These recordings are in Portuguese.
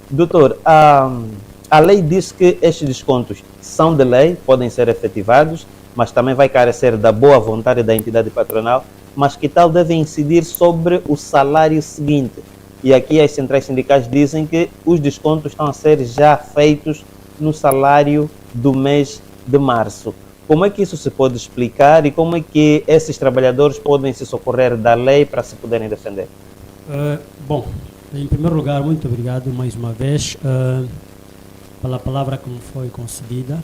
Doutor, a lei diz que estes descontos são de lei, podem ser efetivados, mas também vai carecer da boa vontade da entidade patronal, mas que tal devem incidir sobre o salário seguinte. E aqui as centrais sindicais dizem que os descontos estão a ser já feitos no salário do mês de março. Como é que isso se pode explicar e como é que esses trabalhadores podem se socorrer da lei para se poderem defender? Bom, em primeiro lugar, muito obrigado mais uma vez pela palavra que me foi concedida.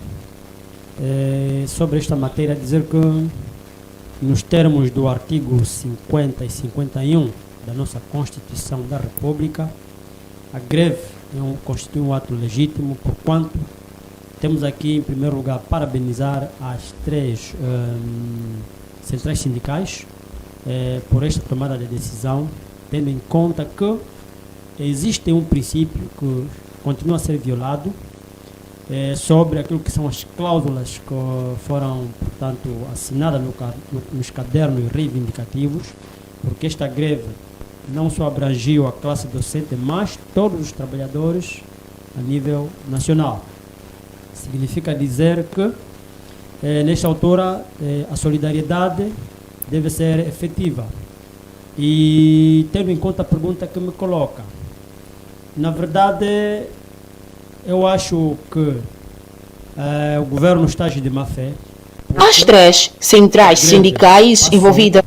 Sobre esta matéria, dizer que nos termos do artigo 50 e 51 da nossa Constituição da República, a greve constitui um ato legítimo, porquanto temos aqui, em primeiro lugar, parabenizar as três centrais sindicais por esta tomada de decisão, tendo em conta que existe um princípio que continua a ser violado sobre aquilo que são as cláusulas que foram, portanto, assinadas nos cadernos reivindicativos, porque esta greve não só abrangiu a classe docente, mas todos os trabalhadores a nível nacional. Significa dizer que, nesta altura, a solidariedade deve ser efetiva. E tendo em conta a pergunta que me coloca, na verdade, eu acho que o governo está agindo de má fé. As três centrais sindicais envolvidas.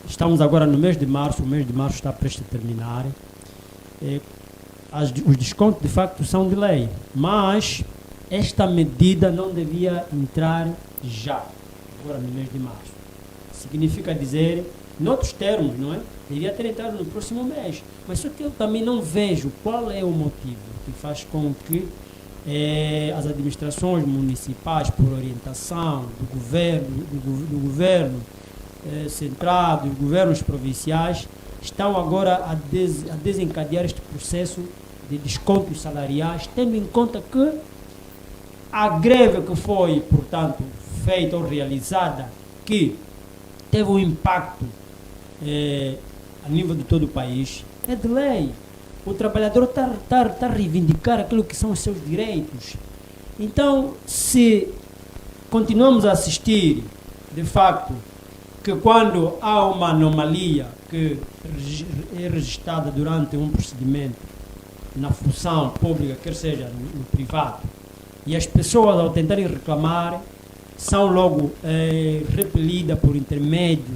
Estamos agora no mês de março, o mês de março está prestes a terminar. Os descontos, de facto, são de lei, mas esta medida não devia entrar já, agora no mês de março. Significa dizer, em outros termos, não é? Devia ter entrado no próximo mês. Mas só que eu também não vejo qual é o motivo que faz com que as administrações municipais, por orientação do governo central, dos governos provinciais, estão agora a desencadear este processo de descontos salariais, tendo em conta que a greve que foi, portanto, feita ou realizada, que teve um impacto a nível de todo o país, é de lei. O trabalhador está a reivindicar aquilo que são os seus direitos. Então, se continuamos a assistir, de facto, que quando há uma anomalia que é registrada durante um procedimento na função pública, quer seja no privado, e as pessoas, ao tentarem reclamar, são logo repelidas por intermédio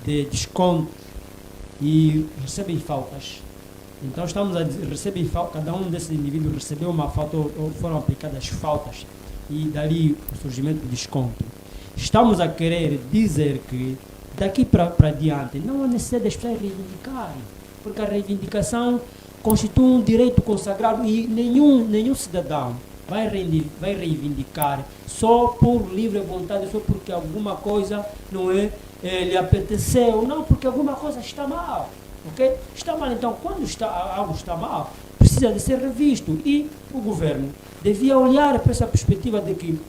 de descontos e recebem faltas. Então estamos a receber falta, cada um desses indivíduos recebeu uma falta ou foram aplicadas faltas e dali o surgimento do desconto. Estamos a querer dizer que daqui para diante não há necessidade das pessoas reivindicarem, porque a reivindicação constitui um direito consagrado e nenhum cidadão vai reivindicar só por livre vontade, só porque alguma coisa não lhe apeteceu, não, porque alguma coisa está mal. Okay? Está mal, então, quando algo está mal, precisa de ser revisto. E o governo devia olhar para essa perspectiva de que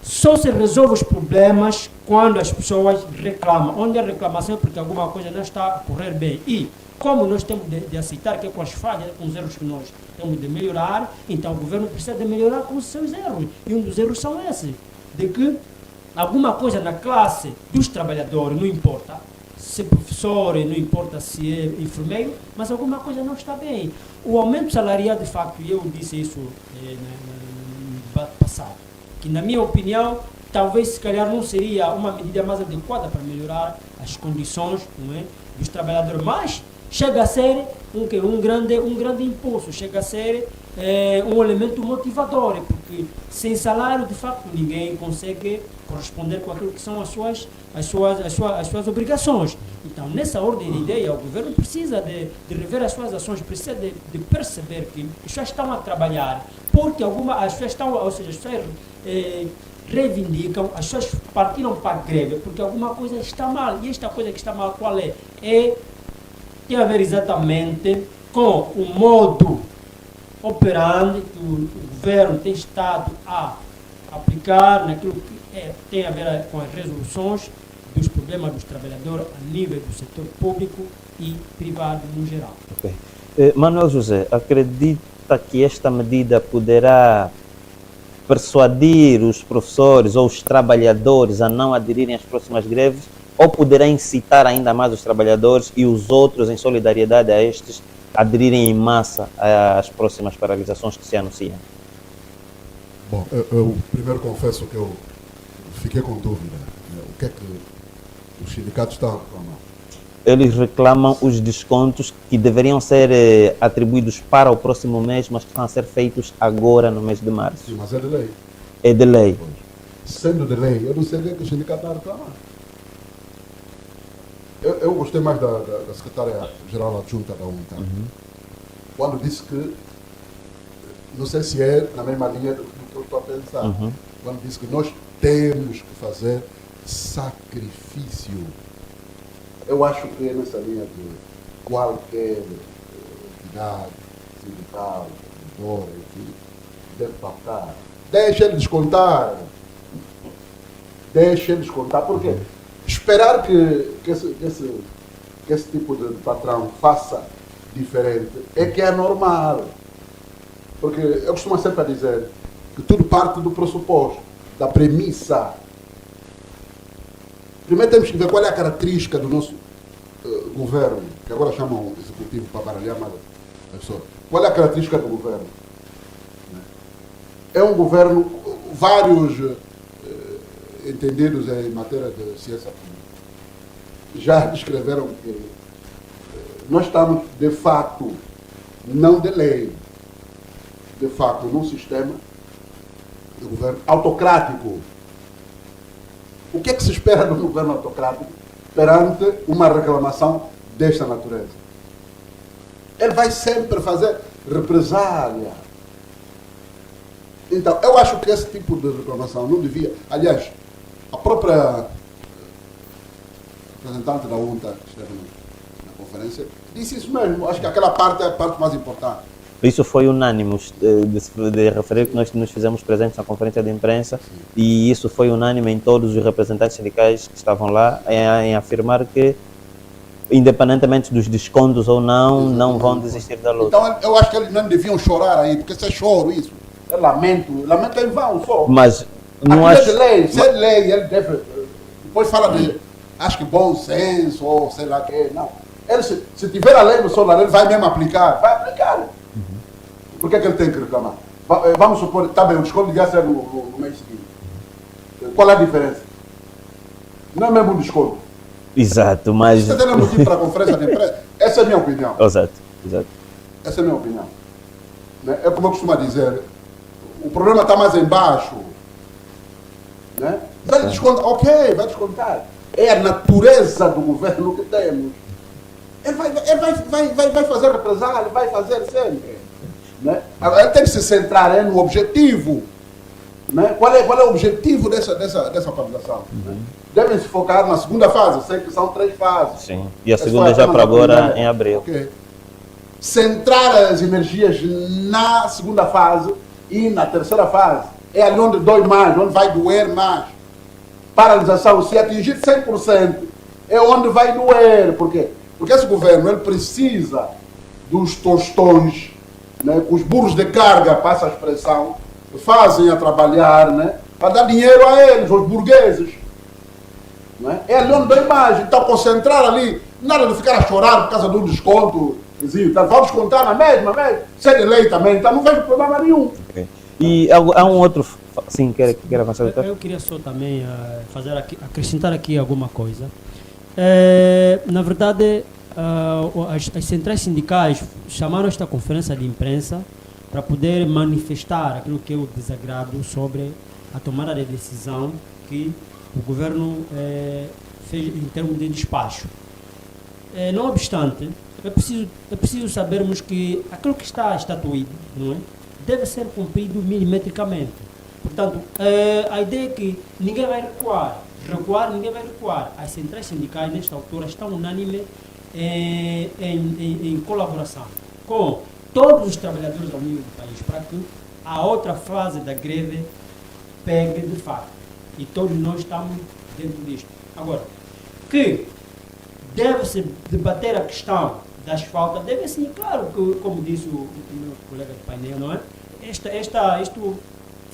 só se resolve os problemas quando as pessoas reclamam. Onde a reclamação é porque alguma coisa não está a correr bem. E como nós temos de aceitar que é com as falhas, com os erros que nós temos de melhorar, então o governo precisa de melhorar com os seus erros. E um dos erros são esses, de que alguma coisa na classe dos trabalhadores, não importa se é professor, não importa se é enfermeiro, mas alguma coisa não está bem. O aumento salarial, de facto, e eu disse isso no debate passado, que na minha opinião, talvez se calhar não seria uma medida mais adequada para melhorar as condições, não é, dos trabalhadores, mas chega a ser um grande impulso, chega a ser um elemento motivador, porque sem salário, de facto, ninguém consegue corresponder com aquilo que são as suas obrigações. Então, nessa ordem de ideia, o governo precisa de rever as suas ações, precisa de perceber que as pessoas estão a trabalhar, porque as pessoas estão, ou seja, as pessoas reivindicam, as pessoas partiram para a greve, porque alguma coisa está mal. E esta coisa que está mal, qual é? Tem a ver exatamente com o modo operante que o governo tem estado a aplicar naquilo que tem a ver com as resoluções dos problemas dos trabalhadores a nível do setor público e privado no geral. Okay. Manuel José, acredita que esta medida poderá persuadir os professores ou os trabalhadores a não aderirem às próximas greves, ou poderá incitar ainda mais os trabalhadores e os outros, em solidariedade a estes, aderirem em massa às próximas paralisações que se anunciam? Bom, eu primeiro confesso que eu fiquei com dúvida. O que é que os sindicatos estão a reclamar? Eles reclamam os descontos que deveriam ser atribuídos para o próximo mês, mas que estão a ser feitos agora, no mês de março. Sim, mas é de lei. É de lei. Sendo de lei, eu não sei o que é que os sindicatos estão a reclamar. Eu gostei mais da secretária-geral adjunta da UNTA, quando disse que, não sei se é na mesma linha do que eu estou a pensar, quando disse que nós temos que fazer sacrifício. Eu acho que é nessa linha de qualquer entidade sindical, trabalhadora, enfim, deve pautar. Deixa ele descontar. Deixa ele descontar. Por quê? Esperar que esse tipo de patrão faça diferente é que é normal. Porque eu costumo sempre dizer que tudo parte do pressuposto, da premissa. Primeiro temos que ver qual é a característica do nosso governo, que agora chamam executivo para baralhar mais a pessoa. Qual é a característica do governo? É um governo, vários entendidos em matéria de ciência política já descreveram que nós estamos, de fato, não de lei, de fato, num sistema de governo autocrático. O que é que se espera de um governo autocrático perante uma reclamação desta natureza? Ele vai sempre fazer represália. Então, eu acho que esse tipo de reclamação não devia... Aliás, a própria representante da UNTA, que esteve na conferência, disse isso mesmo. Acho que aquela parte é a parte mais importante. Isso foi unânime de referir que nós nos fizemos presentes na conferência de imprensa. Sim. E isso foi unânime em todos os representantes sindicais que estavam lá em afirmar que, independentemente dos descontos ou não, não vão desistir da luta. Então eu acho que eles não deviam chorar aí, porque isso é choro isso. É lamento em vão só. Mas não acho... acho... de lei, se é lei, ele deve... Depois fala de, acho que bom senso, ou sei lá o que, não. Ele, se tiver a lei no solar, ele vai mesmo aplicar. Vai aplicar. Por que ele tem que reclamar? Vamos supor, está bem, o desconto devia ser no mês seguinte. Qual é a diferença? Não é mesmo um desconto. Exato, mas... Você tem motivo para a conferência de imprensa? Essa é a minha opinião. Exato. Essa é a minha opinião. É como eu costumo dizer, o problema está mais embaixo. Né? Vai descontar, ok, vai descontar. É a natureza do governo que temos. Ele vai fazer represália, vai fazer sempre. Né? Agora, ele tem que se centrar no objetivo. Né? Qual é o objetivo dessa paralisação? Né? Devem se focar na segunda fase. Sei que são 3 fases. Sim. E a segunda já para agora em abril. Okay. Centrar as energias na segunda fase e na terceira fase. É ali onde dói mais, onde vai doer mais. Paralisação, se atingir 100%, é onde vai doer. Por quê? Porque esse governo ele precisa dos tostões, né, os burros de carga, passa a expressão, fazem a trabalhar, né, para dar dinheiro a eles, aos burgueses. Né? É ali onde dá imagem. Então, concentrar ali, nada de ficar a chorar por causa do desconto. Então, vamos descontar na mesma, se é de lei também, então não vejo problema nenhum. Okay. E há um outro... Sim, quer avançar, doutor? Eu queria só também acrescentar aqui alguma coisa. Na verdade, as centrais sindicais chamaram esta conferência de imprensa para poder manifestar aquilo que é o desagrado sobre a tomada de decisão que o governo fez em termos de despacho. Não obstante, é preciso sabermos que aquilo que está estatuído, não é, deve ser cumprido milimetricamente. Portanto, a ideia é que ninguém vai recuar, ninguém vai recuar. As centrais sindicais, nesta altura, estão unânimes em colaboração com todos os trabalhadores ao nível do país para que a outra fase da greve pegue de fato. E todos nós estamos dentro disto. Agora, que deve-se debater a questão das faltas deve sim, claro, que, como disse o meu colega de painel, não é?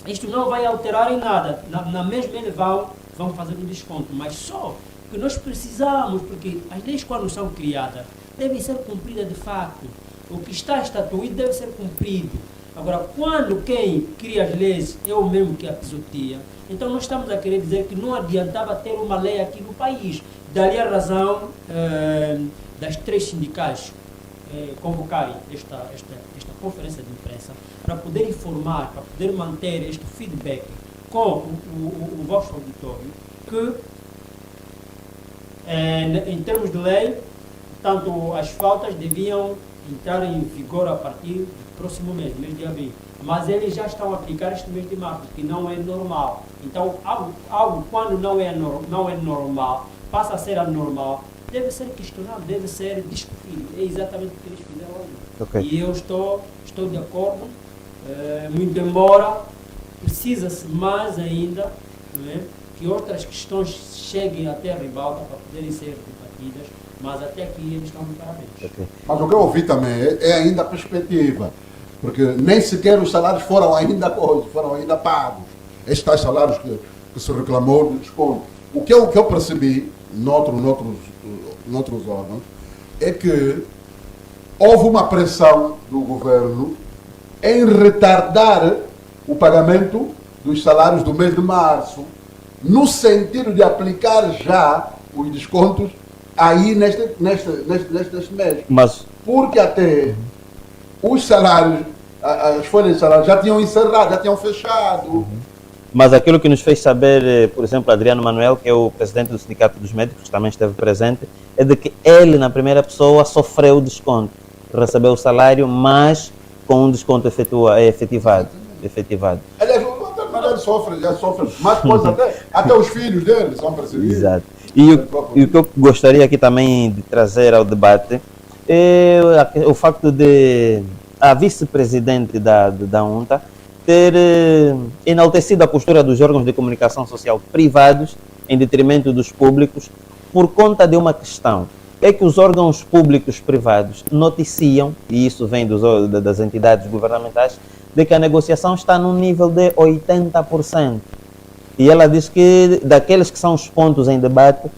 Isto não vai alterar em nada. Na mesma eles vão fazer um desconto, mas só que nós precisamos, porque as leis quando são criadas devem ser cumpridas de facto. O que está estatuído deve ser cumprido. Agora, quando quem cria as leis é o mesmo que a pisoteia, então nós estamos a querer dizer que não adiantava ter uma lei aqui no país. Daria a razão das 3 sindicais convocarem esta conferência de imprensa para poder informar, para poder manter este feedback com o vosso auditório, que em termos de lei, tanto as faltas deviam entrar em vigor a partir do próximo mês de abril. Mas eles já estão a aplicar este mês de março, que não é normal. Então, algo quando não é normal, passa a ser anormal, deve ser questionado, deve ser discutido. É exatamente o que eles fizeram ali. Ok. E eu estou de acordo, muito embora precisa-se mais ainda, não é, que outras questões cheguem até a ribalta para poderem ser debatidas, mas até aqui eles estão de parabéns. Ok. Mas o que eu ouvi também é ainda a perspectiva, porque nem sequer os salários foram ainda pagos. Estes tais salários que se reclamou de desconto. O que eu percebi noutros órgãos é que houve uma pressão do governo em retardar o pagamento dos salários do mês de março, no sentido de aplicar já os descontos aí neste mês. Mas Porque até os salários, as folhas de salário já tinham encerrado, já tinham fechado. Mas aquilo que nos fez saber, por exemplo, Adriano Manuel, que é o presidente do Sindicato dos Médicos, também esteve presente, é de que ele, na primeira pessoa, sofreu o desconto. Recebeu o salário, mas com um desconto efetivado. Aliás, o Dr. Manuel já sofre mais coisas, até os filhos dele são percebidos. Exato. E o que eu gostaria aqui também de trazer ao debate é o facto de a vice-presidente da UNTA ter enaltecido a postura dos órgãos de comunicação social privados em detrimento dos públicos por conta de uma questão. É que os órgãos públicos privados noticiam, e isso vem das entidades governamentais, de que a negociação está no nível de 80%. E ela diz que daqueles que são os pontos em debate,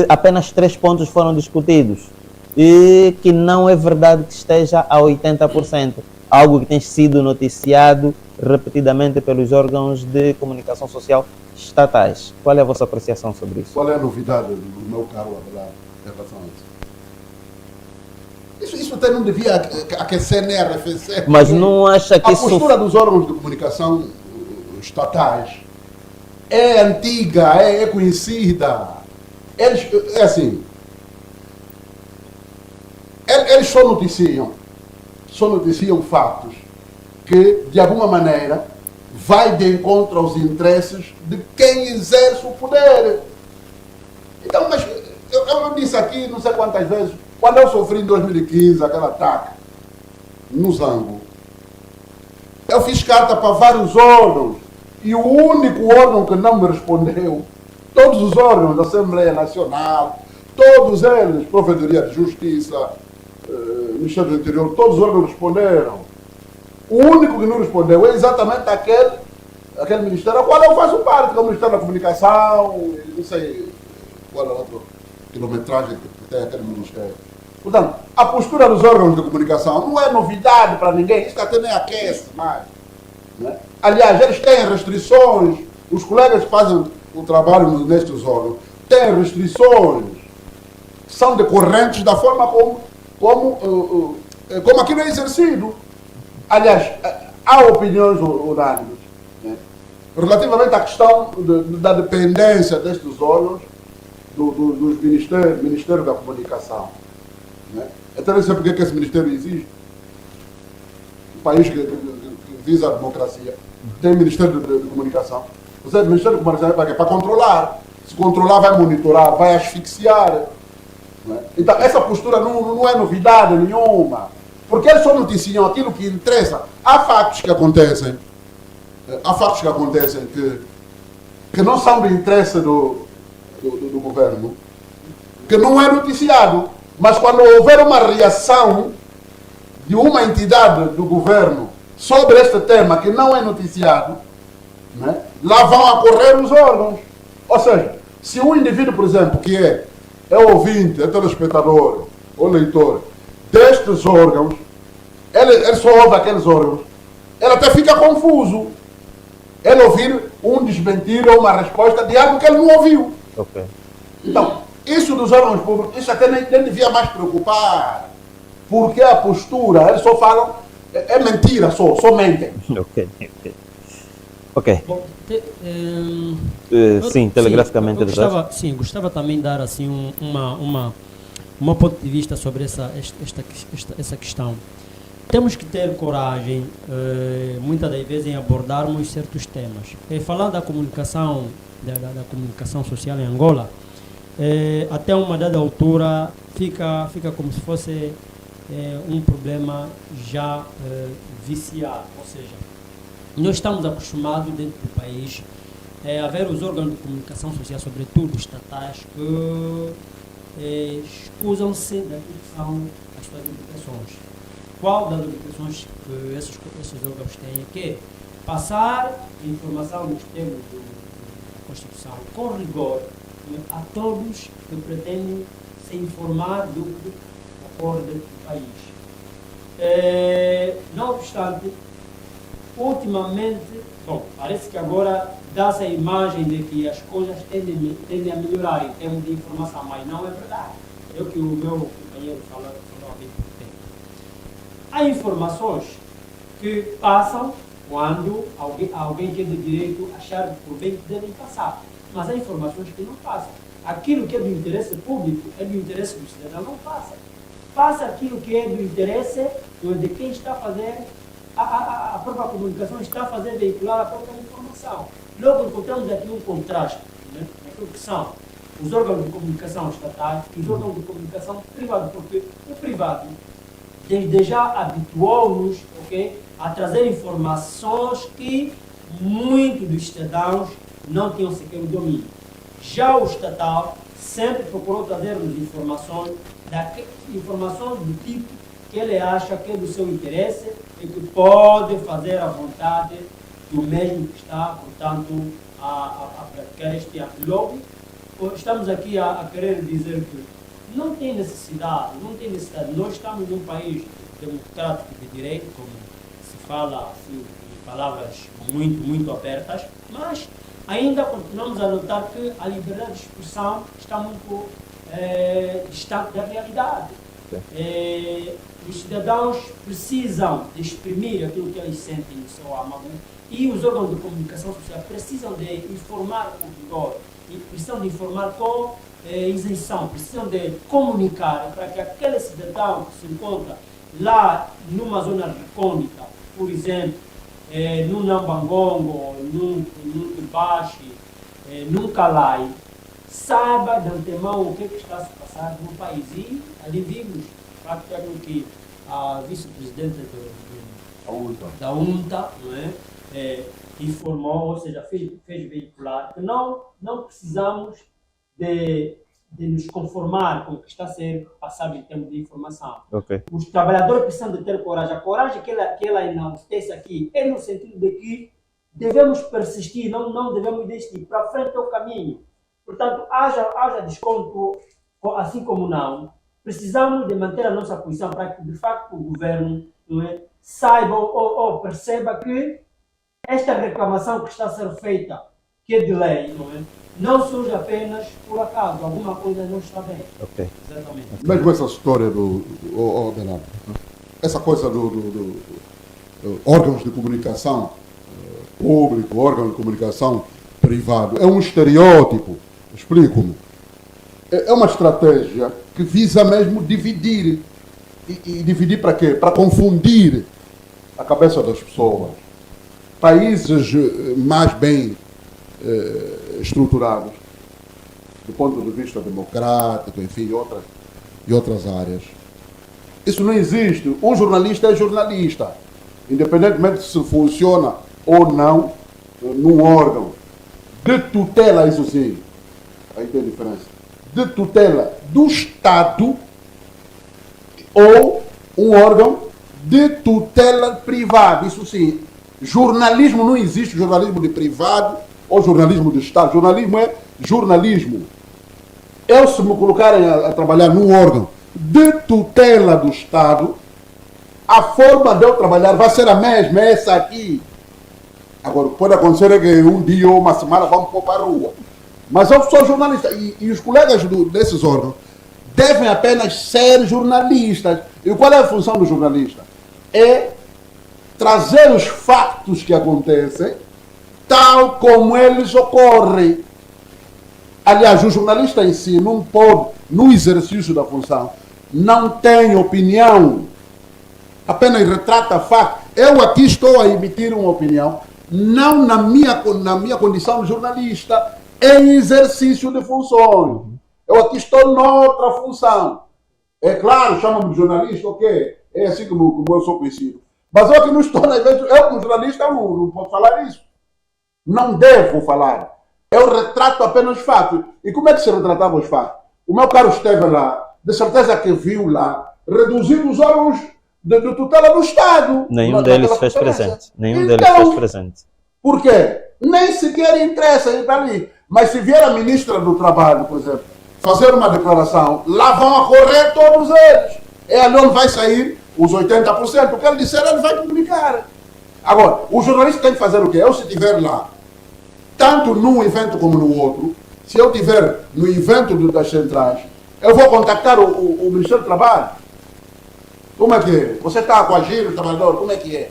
apenas 3 pontos foram discutidos. E que não é verdade que esteja a 80%. Algo que tem sido noticiado repetidamente pelos órgãos de comunicação social estatais. Qual é a vossa apreciação sobre isso? Qual é a novidade do meu caro Abelardo em relação a isso? Isso até não devia aquecer nem arrefecer. Mas não acha que a isso... postura dos órgãos de comunicação estatais é antiga, é conhecida. Eles, é assim, eles só noticiam fatos que, de alguma maneira, vai de encontro aos interesses de quem exerce o poder. Então, mas eu disse aqui não sei quantas vezes, quando eu sofri em 2015 aquele ataque no Zango, eu fiz carta para vários órgãos e o único órgão que não me respondeu, todos os órgãos da Assembleia Nacional, todos eles, Provedoria de Justiça, Ministério do Interior, todos os órgãos responderam. O único que não respondeu é exatamente aquele ministério ao qual eu faço parte, que é o Ministério da Comunicação, não sei qual é a outra quilometragem que tem aquele ministério. Portanto, a postura dos órgãos de comunicação não é novidade para ninguém, isso até nem aquece mais. Né? Aliás, eles têm restrições, os colegas que fazem o trabalho nestes órgãos têm restrições que são decorrentes da forma como aquilo é exercido. Aliás, há opiniões unânimes, né, relativamente à questão da dependência destes órgãos dos Ministério da Comunicação. Né? Até nem sei porque que esse Ministério existe. Um país que visa a democracia tem Ministério de Comunicação. O Ministério de Comunicação é para controlar. Se controlar, vai monitorar, vai asfixiar. Né? Então, essa postura não é novidade nenhuma. Porque eles só noticiam aquilo que interessa. Há fatos que acontecem que não são do interesse do governo, que não é noticiado. Mas quando houver uma reação de uma entidade do governo sobre este tema que não é noticiado, né, lá vão ocorrer os órgãos. Ou seja, se um indivíduo, por exemplo, que é ouvinte, é telespectador ou leitor destes órgãos, ele só ouve aqueles órgãos, ele até fica confuso. Ele ouvir um desmentir ou uma resposta de algo que ele não ouviu. Ok. Então, isso dos órgãos públicos, isso até nem devia mais preocupar, porque a postura, eles só falam, é mentira, só mentem. Ok, ok. Ok. Bom, Sim, telegraficamente. Gostava também de dar assim uma ponto de vista sobre essa questão. Temos que ter coragem, muitas das vezes, em abordarmos certos temas. Falando da comunicação, da comunicação social em Angola, até uma dada altura fica como se fosse um problema já viciado, ou seja, nós estamos acostumados dentro do país a ver os órgãos de comunicação social, sobretudo estatais, que escusam-se daquilo que são as suas obrigações. Qual das obrigações que esses órgãos têm é que passar informação nos termos da Constituição com rigor a todos que pretendem se informar do que ocorre dentro do país. Não obstante, ultimamente, parece que agora dá-se a imagem de que as coisas tendem a melhorar em termos de informação, mas não é verdade. É o que o meu companheiro falou há bem pouco tempo. Há informações que passam quando alguém que é de direito achar por bem que devem passar, mas há informações que não passam. Aquilo que é do interesse público, é do interesse do cidadão, não passa. Passa aquilo que é do interesse de quem está a fazer a própria comunicação, está a fazer veicular a própria informação. Logo encontramos aqui um contraste, né, naquilo que são os órgãos de comunicação estatais e os órgãos de comunicação privados, porque o privado desde já habituou-nos, a trazer informações que muitos dos cidadãos não tinham sequer o domínio. Já o estatal sempre procurou trazer-nos informações do tipo que ele acha que é do seu interesse e que pode fazer a vontade do mesmo que está, portanto, a praticar este ato. Logo, estamos aqui a querer dizer que não tem necessidade. Nós estamos num país democrático de direito, como se fala assim, em palavras muito, muito abertas, mas ainda continuamos a notar que a liberdade de expressão está muito distante da realidade. Os cidadãos precisam de exprimir aquilo que eles sentem no seu âmago e os órgãos de comunicação social precisam de informar com rigor, precisam de informar com isenção, precisam de comunicar para que aquele cidadão que se encontra lá numa zona recôndita, por exemplo, num Nambangongo, num Tubashi, num Calai, saiba de antemão o que está a se passar no país. E ali vimos praticamente que a vice-presidente da UNTA, não é? Informou, ou seja, fez veicular que não precisamos de nos conformar com o que está a ser passado em termos de informação. Okay. Os trabalhadores precisam de ter coragem. A coragem que ela enaltece aqui é no sentido de que devemos persistir, não devemos desistir. Para frente é o caminho. Portanto, haja desconto, assim como não. Precisamos de manter a nossa posição para que, de facto, o governo, não é, saiba ou perceba que esta reclamação que está a ser feita, que é de lei, não surge apenas por acaso, alguma coisa não está bem. Ok. Exatamente. Mesmo essa história do Bernardo, essa coisa do órgãos de comunicação público, órgãos de comunicação privado, é um estereótipo, explico-me. É uma estratégia que visa mesmo dividir. E dividir para quê? Para confundir a cabeça das pessoas. Países mais bem estruturados, do ponto de vista democrático, enfim, e outras áreas. Isso não existe. Um jornalista é jornalista, independentemente se funciona ou não num órgão de tutela, isso sim, aí tem diferença, de tutela do Estado ou um órgão de tutela privada. Isso sim, jornalismo não existe jornalismo de privado ou jornalismo de Estado. Jornalismo é jornalismo. Eu, se me colocarem a trabalhar num órgão de tutela do Estado, a forma de eu trabalhar vai ser a mesma, essa aqui. Agora, pode acontecer é que um dia ou uma semana vamos pôr para a rua. Mas eu sou jornalista e os colegas desses órgãos devem apenas ser jornalistas. E qual é a função do jornalista? É trazer os fatos que acontecem tal como eles ocorrem. Aliás, o jornalista em si não pode, no exercício da função, não tem opinião, apenas retrata fatos. Eu aqui estou a emitir uma opinião, não na minha condição de jornalista, em exercício de funções. Eu aqui estou noutra função. É claro, chamam-me de jornalista, ok, é assim como eu sou conhecido. Mas eu aqui não estou, eu como jornalista não posso falar isso. Não devo falar. Eu retrato apenas fatos. E como é que se retratava os fatos? O meu caro esteve lá, de certeza que viu lá, reduzir os órgãos de tutela do Estado. Nenhum deles fez presente. Nenhum deles fez presente. Por quê? Nem sequer interessa ir para ali. Mas se vier a ministra do Trabalho, por exemplo, fazer uma declaração, lá vão a correr todos eles. É ali onde vai sair os 80%. O que ele disser, ele vai publicar. Agora, o jornalista tem que fazer o quê? Eu, se estiver lá, tanto num evento como no outro, se eu estiver no evento das centrais, eu vou contactar o Ministério do Trabalho. Como é que é? Você está a coagir o trabalhador? Como é que é?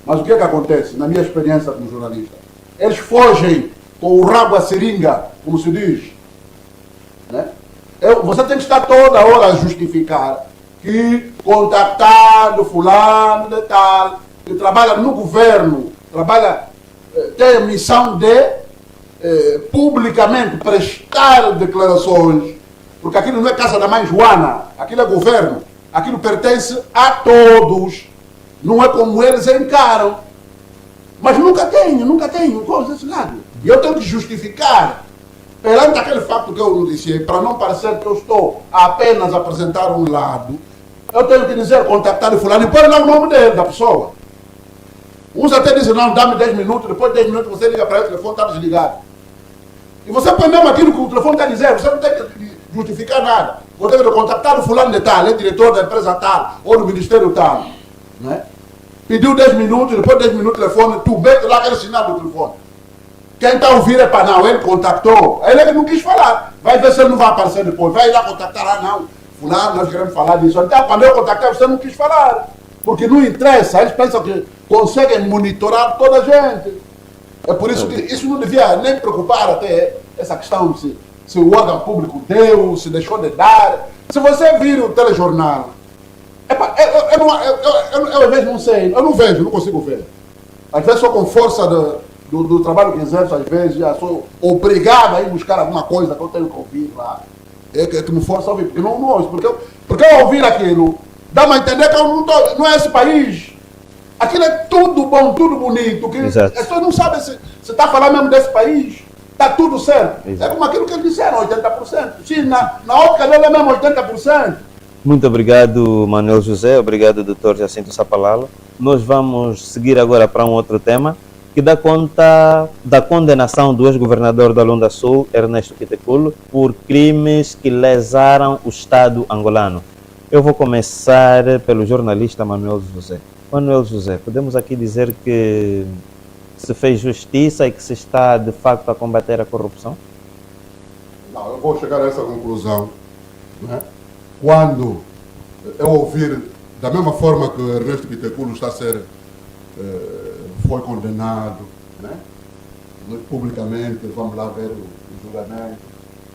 Mas o que é que acontece, na minha experiência como jornalista? Eles fogem com o rabo à seringa, como se diz. Né? Você tem que estar toda hora a justificar que contactado fulano de tal, que trabalha no governo, tem a missão de publicamente prestar declarações, porque aquilo não é casa da mãe Joana, aquilo é governo, aquilo pertence a todos, não é como eles encaram. Mas nunca tenho coisa desse lado. E eu tenho que justificar, perante aquele facto que eu noticiei, para não parecer que eu estou a apenas apresentar um lado, eu tenho que dizer, contactar o fulano, e pôr lá o nome dele, da pessoa. Uns até dizem, não, dá-me 10 minutos, depois de 10 minutos você liga para ele, o telefone está desligado. E você põe mesmo aquilo que o telefone está dizendo, você não tem que justificar nada. Você deve contactar o fulano de tal, é diretor da empresa tal, ou do ministério tal. Né? Pediu 10 minutos, depois de 10 minutos o telefone, tu mete lá aquele sinal do telefone. Quem está a ouvir é para não, ele contactou, ele não quis falar. Vai ver se ele não vai aparecer depois, vai lá contactar, não, fulano, nós queremos falar disso. Então, quando eu contactei, você não quis falar. Porque não interessa, eles pensam que conseguem monitorar toda a gente. É por isso que isso não devia nem preocupar até essa questão de se o órgão público deu, se deixou de dar. Se você vir o telejornal, eu às vezes não sei, eu não vejo, não consigo ver. Às vezes só com força do trabalho que exerço, às vezes já sou obrigado a ir buscar alguma coisa que eu tenho que ouvir lá. É que me força a ouvir, porque não ouço, porque eu ouvir aquilo, dá-me a entender que eu não é esse país. Aquilo é tudo bom, tudo bonito. Que as pessoas não sabem se está falando mesmo desse país. Está tudo certo. Exato. É como aquilo que eles disseram, 80%. Sim, na ótica dele é mesmo 80%. Muito obrigado, Manuel José. Obrigado, Dr. Jacinto Sapalalo. Nós vamos seguir agora para um outro tema que dá conta da condenação do ex-governador da Lunda Sul, Ernesto Quitéculo, por crimes que lesaram o Estado angolano. Eu vou começar pelo jornalista Manuel José. Manuel José, podemos aqui dizer que se fez justiça e que se está de facto a combater a corrupção? Não, eu vou chegar a essa conclusão, né? Quando eu ouvir, da mesma forma que Ernesto Quitéculo está a ser, foi condenado, né? Publicamente, vamos lá ver o julgamento.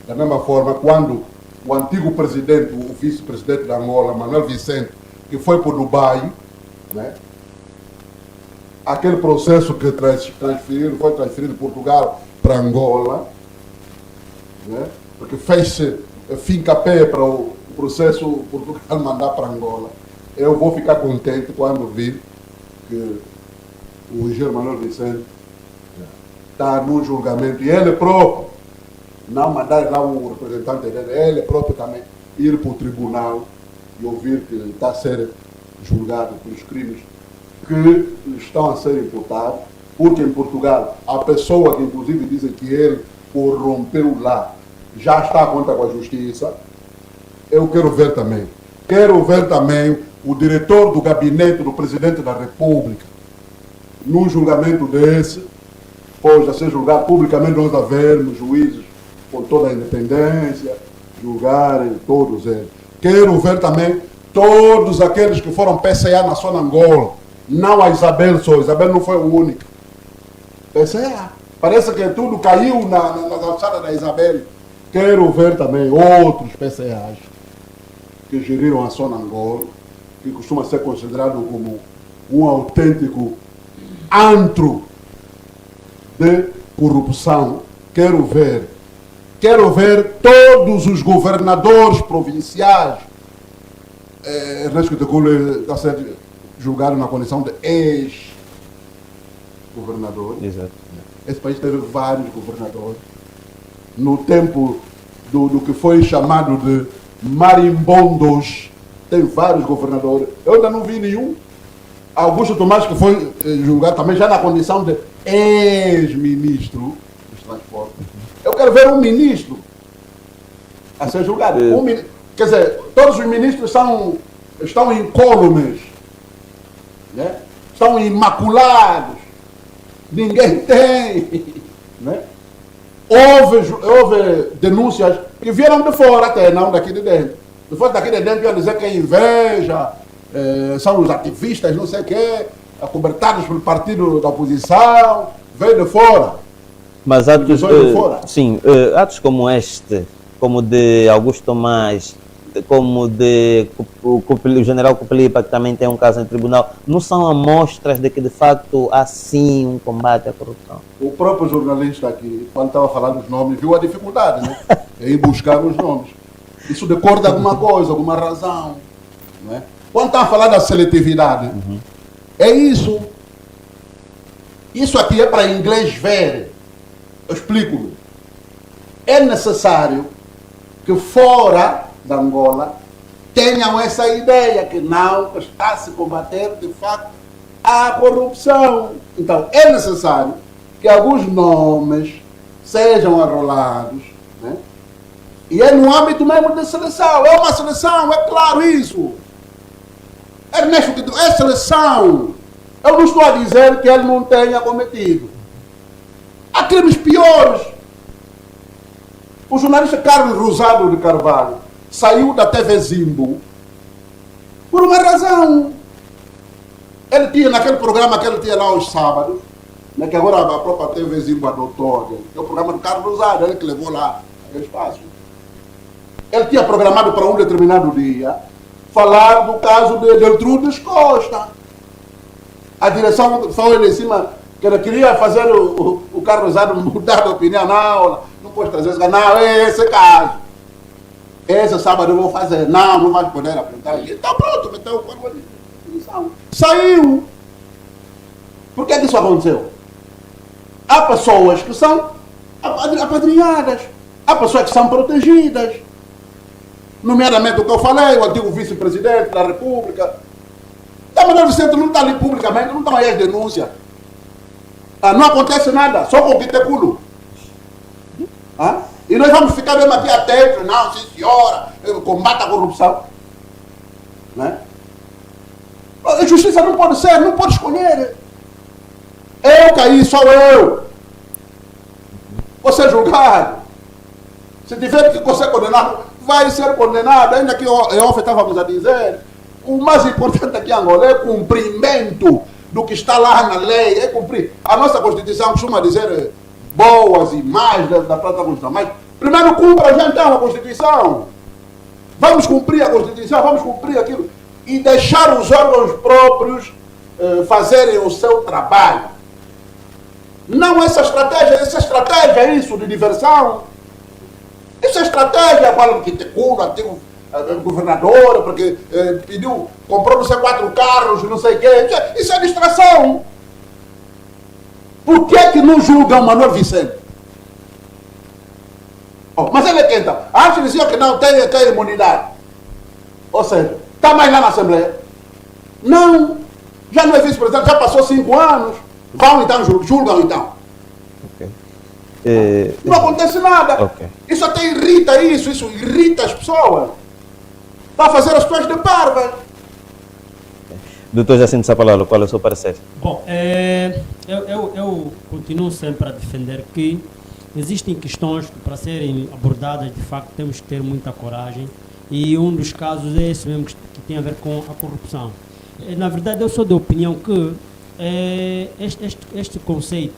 Da mesma forma, quando o antigo presidente, o vice-presidente da Angola, Manuel Vicente, que foi para o Dubai, né? Aquele processo que foi transferido de Portugal para Angola, né? Porque fez-se fim-capé para o processo Portugal mandar para Angola. Eu vou ficar contente quando vir que o engenheiro Manuel Vicente está no julgamento e ele próprio, não mandar lá o representante dele, ele próprio também ir para o tribunal e ouvir que está a ser julgado pelos crimes que estão a ser imputados, porque em Portugal a pessoa que inclusive dizem que ele corrompeu lá já está a conta com a justiça. Eu quero ver também o diretor do gabinete do presidente da República, num julgamento desse, pode ser julgado publicamente, nós a vermos juízes com toda a independência, julgarem todos eles. Quero ver também todos aqueles que foram PCA na zona Angola, não a Isabel só, Isabel não foi a única. PCA. Parece que tudo caiu nas alçadas da Isabel. Quero ver também outros PCAs que geriram a zona Angola, que costuma ser considerado como um autêntico antro de corrupção. Quero ver todos os governadores provinciais, que está a ser julgado na condição de ex-governador. Exato. Esse país teve vários governadores. No tempo do que foi chamado de marimbondos, tem vários governadores. Eu ainda não vi nenhum. Augusto Tomás, que foi julgado também já na condição de ex-ministro dos transportes. Eu quero ver um ministro a ser julgado. Quer dizer, todos os ministros estão incólumes, né? Estão imaculados. Ninguém tem. Né? Houve denúncias que vieram de fora até, não daqui de dentro. Se fosse daqui de dentro, iam dizer que é inveja, são os ativistas, não sei o quê, acobertados pelo partido da oposição, veio de fora. Mas atos, atos como este, como de Augusto Tomás, como de o general Cupelipa, que também tem um caso em tribunal, não são amostras de que de facto há sim um combate à corrupção? O próprio jornalista aqui, quando estava falando os nomes, viu a dificuldade, né? Em buscar os nomes. Isso decorre de alguma coisa, alguma razão. Não é? Quando está a falar da seletividade, é isso. Isso aqui é para inglês ver. Eu explico-me. É necessário que fora da Angola tenham essa ideia que não está a se combater de facto a corrupção. Então é necessário que alguns nomes sejam arrolados, né? E é no âmbito mesmo de seleção. É uma seleção, é claro isso. Ernesto, é seleção. Eu não estou a dizer que ele não tenha cometido. Há crimes piores. O jornalista Carlos Rosado de Carvalho saiu da TV Zimbo por uma razão. Ele tinha naquele programa que ele tinha lá aos sábados, né, que agora a própria TV Zimbo adotou, que é o programa do Carlos Rosado, ele que levou lá aquele espaço. Ele tinha programado para um determinado dia falar do caso de Deltrudes Costa. A direção foi em cima que ele queria fazer o Carlos Rosado mudar de opinião. Não pode trazer esse caso. Não, é esse caso. Esse sábado eu vou fazer. Não vai poder apresentar aqui. Então pronto, meteu o corpo de definição. Saiu. Por que isso aconteceu? Há pessoas que são apadrinhadas. Há pessoas que são protegidas. Nomeadamente o que eu falei, o antigo vice-presidente da República. Da Manuel Vicente não está ali publicamente, não estão aí as denúncias. Não acontece nada, só com o Quiteculo. E nós vamos ficar mesmo aqui atentos, não, sim senhora, combate a corrupção. Né? A justiça não pode ser, não pode escolher. Eu caí, sou eu. Vou ser julgado. Se tiver que ser condenado, vai ser condenado. Ainda que ontem estávamos a dizer, o mais importante aqui em Angola é cumprimento do que está lá na lei, é cumprir. A nossa Constituição costuma dizer boas e mais da própria Constituição, mas primeiro cumpra já então a Constituição. Vamos cumprir a Constituição, vamos cumprir aquilo e deixar os órgãos próprios fazerem o seu trabalho. Não essa estratégia é isso de diversão. Essa estratégia, qual que Teculo, antigo governador, porque comprou não sei 4 carros, não sei o quê. Isso é distração. Por que não julgam Manuel Vicente? Mas ele é quem então? Antes diziam que não tem imunidade. Ou seja, Está mais lá na Assembleia? Não. Já não é vice-presidente, já passou 5 anos. Vão então, julgam então. Ok. Não acontece nada. Ok. Isso até irrita isso irrita as pessoas. Está a fazer as pessoas de parvas. Doutor Jacinto Sapalalo, qual é o seu parecer? Bom, eu continuo sempre a defender que existem questões que, para serem abordadas, de facto, temos que ter muita coragem. E um dos casos é esse mesmo, que tem a ver com a corrupção. Na verdade, eu sou da opinião que este conceito,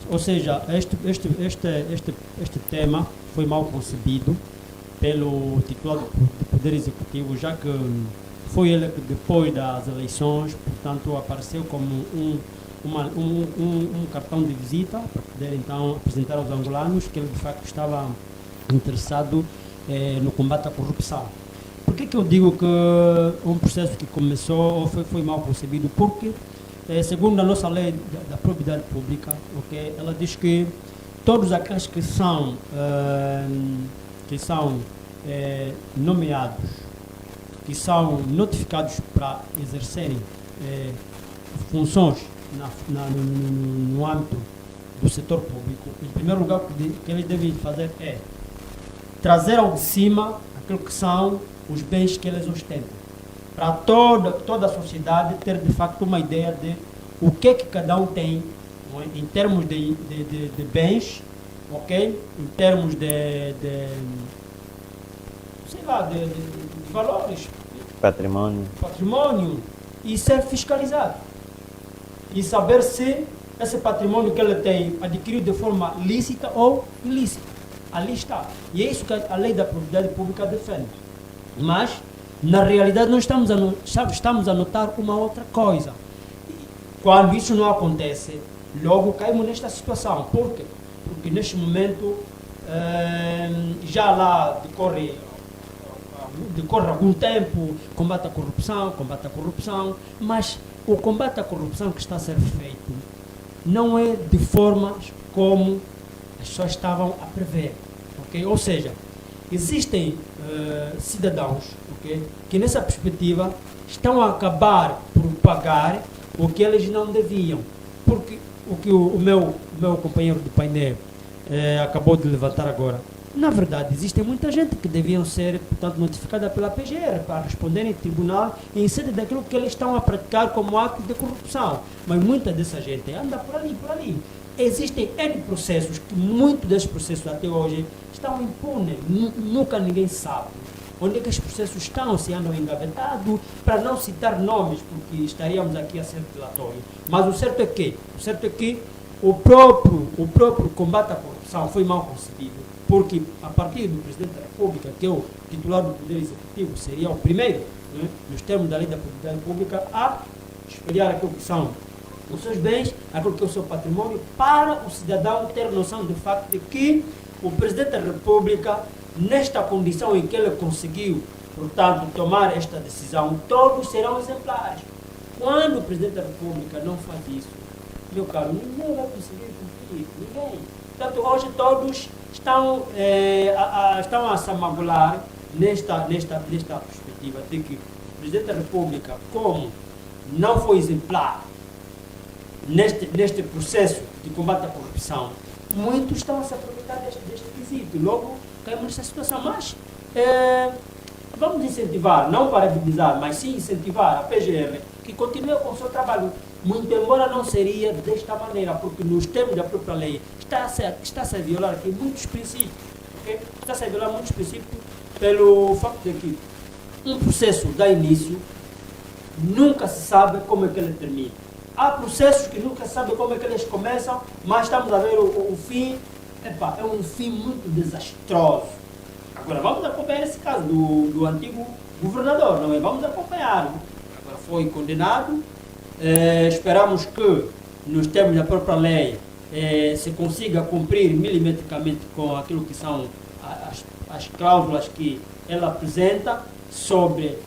ou seja, este tema foi mal concebido pelo titular do Poder Executivo, já que foi ele que, depois das eleições, portanto, apareceu como um cartão de visita para poder então apresentar aos angolanos que ele de facto estava interessado no combate à corrupção. Por que eu digo que um processo que começou foi mal concebido? Porque, segundo a nossa lei da probidade pública, okay, ela diz que todos aqueles que são nomeados, que são notificados para exercerem funções no âmbito do setor público, em primeiro lugar, o que eles devem fazer é trazer ao de cima aquilo que são os bens que eles ostentam, para toda a sociedade ter de facto uma ideia de o que cada um tem, não é? Em termos de bens, ok? Em termos de valores, patrimônio, e ser fiscalizado e saber se esse patrimônio que ele tem adquirido de forma lícita ou ilícita. Ali está. E é isso que a lei da propriedade pública defende. Mas, na realidade, nós estamos a notar uma outra coisa. Quando isso não acontece, logo caímos nesta situação. Por quê? Porque neste momento já lá decorre algum tempo combate à corrupção, mas o combate à corrupção que está a ser feito não é de formas como as pessoas estavam a prever, okay? Ou seja, existem cidadãos, okay, que nessa perspectiva estão a acabar por pagar o que eles não deviam, porque o que o meu companheiro do painel acabou de levantar agora, na verdade existe muita gente que deviam ser, portanto, notificada pela PGR para responder em tribunal em sede daquilo que eles estão a praticar como ato de corrupção, mas muita dessa gente anda por ali. Existem N processos, que muitos desses processos até hoje estão impunes, nunca ninguém sabe onde é que esses processos estão, se andam engavetados, para não citar nomes, porque estaríamos aqui a ser dilatórios. Mas o certo é que o próprio combate à corrupção foi mal concebido, porque a partir do Presidente da República, que é o titular do Poder Executivo, seria o primeiro, né, nos termos da lei da propriedade pública, a espelhar aquilo que são os seus bens, aquilo que é o seu patrimônio, para o cidadão ter noção do facto de que o Presidente da República, nesta condição em que ele conseguiu, portanto, tomar esta decisão, todos serão exemplares. Quando o Presidente da República não faz isso, meu caro, ninguém vai conseguir cumprir, ninguém. Portanto, hoje todos estão a se amagolar nesta perspectiva de que o Presidente da República, como não foi exemplar neste processo de combate à corrupção, muitos estão a se aproveitar deste quesito. Logo, caímos nessa situação. Mas vamos incentivar, não parabenizar, mas sim incentivar a PGR que continue com o seu trabalho, muito embora não seria desta maneira, porque nos termos da própria lei está-se a violar aqui muitos princípios, okay? Está-se a violar muitos princípios pelo facto de que um processo dá início, nunca se sabe como é que ele termina. Há processos que nunca se sabe como é que eles começam, mas estamos a ver o fim, é um fim muito desastroso. Agora vamos acompanhar esse caso do antigo governador, não é? Vamos acompanhar. Agora foi condenado, esperamos que nos termos da própria lei se consiga cumprir milimetricamente com aquilo que são as cláusulas que ela apresenta sobre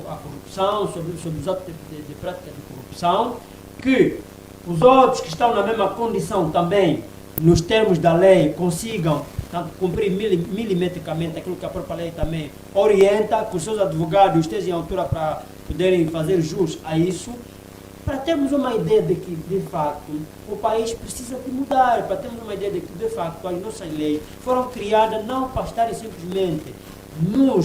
a corrupção, sobre os atos de prática de corrupção, que os outros que estão na mesma condição também nos termos da lei, consigam cumprir milimetricamente aquilo que a própria lei também orienta, que os seus advogados estejam à altura para poderem fazer jus a isso, para termos uma ideia de que, de facto, o país precisa de mudar, para termos uma ideia de que, de facto, as nossas leis foram criadas não para estarem simplesmente não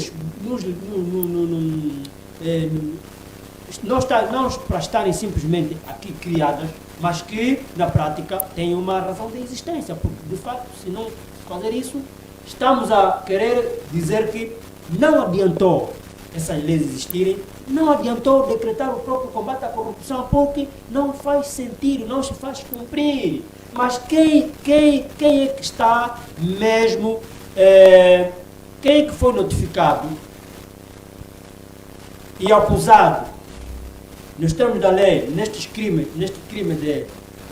para estarem simplesmente aqui criadas, mas que, na prática, têm uma razão de existência, porque, de facto, se não fazer isso, estamos a querer dizer que não adiantou essas leis existirem, não adiantou decretar o próprio combate à corrupção, porque não faz sentido, não se faz cumprir. Mas quem é que está mesmo, quem é que foi notificado e acusado, nos termos da lei, neste crime de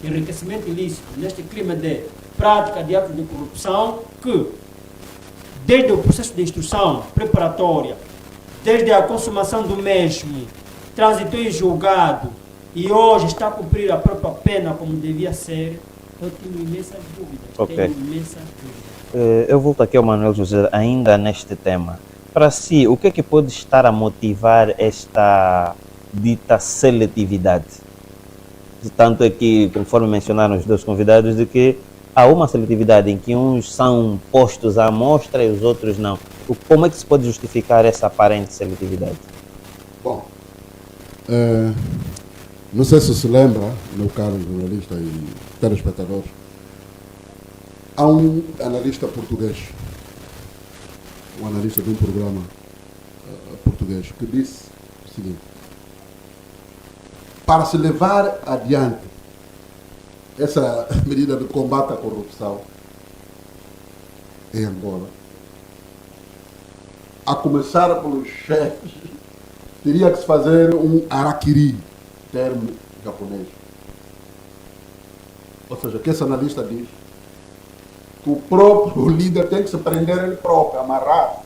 enriquecimento ilícito, neste crime de prática de atos de corrupção, que desde o processo de instrução preparatória, desde a consumação do mesmo, transitou em julgado e hoje está a cumprir a própria pena como devia ser, eu tenho imensas dúvidas. Ok. Eu volto aqui ao Manuel José, ainda neste tema. Para si, o que é que pode estar a motivar esta dita seletividade? Tanto é que, conforme mencionaram os dois convidados, de que há uma seletividade em que uns são postos à amostra e os outros não. Como é que se pode justificar essa aparente seletividade? Bom, não sei se lembra, meu caro jornalista e telespectadores, há um analista português, um analista de um programa português, que disse o seguinte: para se levar adiante essa medida de combate à corrupção em Angola, a começar pelos chefes, teria que se fazer um harakiri, termo japonês. Ou seja, o que esse analista diz? Que o próprio líder tem que se prender ele próprio, amarrar.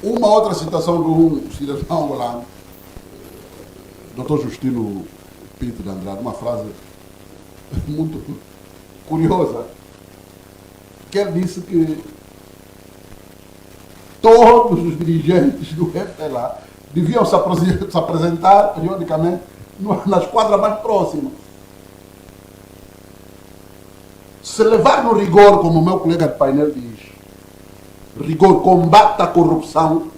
Uma outra citação de um cidadão angolano, Dr. Justino Pinto de Andrade, uma frase muito curiosa, que ele disse que todos os dirigentes do FPLA deviam se apresentar periodicamente nas quadras mais próximas. Se levar no rigor, como o meu colega de painel diz, rigor, combate à corrupção,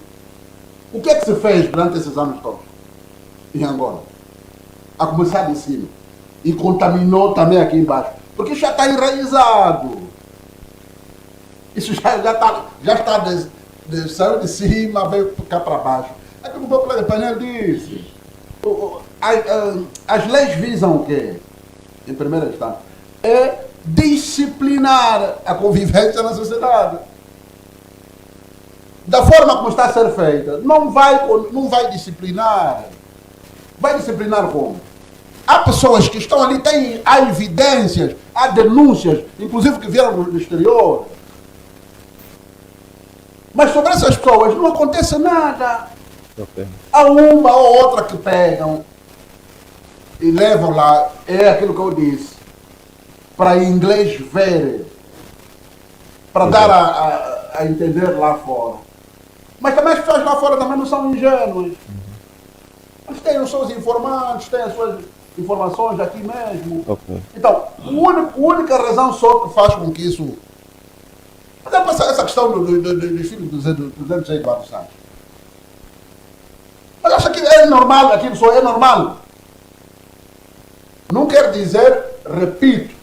o que é que se fez durante esses anos todos em Angola? A começar de cima. E contaminou também aqui embaixo. Porque isso já está enraizado. Isso já está saiu de cima, veio cá para baixo. É como o meu colega de painel disse. As leis visam o quê? Em primeira instância. É disciplinar a convivência na sociedade. Da forma como está a ser feita, não vai disciplinar. Vai disciplinar como? Há pessoas que estão ali, há evidências, há denúncias, inclusive que vieram do exterior. Mas sobre essas pessoas não acontece nada. Okay. Há uma ou outra que pegam e levam lá, é aquilo que eu disse, para inglês ver, para dar a entender lá fora. Mas também as pessoas lá fora também não são ingênuas. Eles têm os seus informantes, têm as suas informações aqui mesmo. Okay. Então, a única razão só que faz com que isso... Por exemplo, essa questão dos filhos do presidente José Eduardo Santos. Mas acha que é normal, aquilo só é normal. Não quer dizer, repito,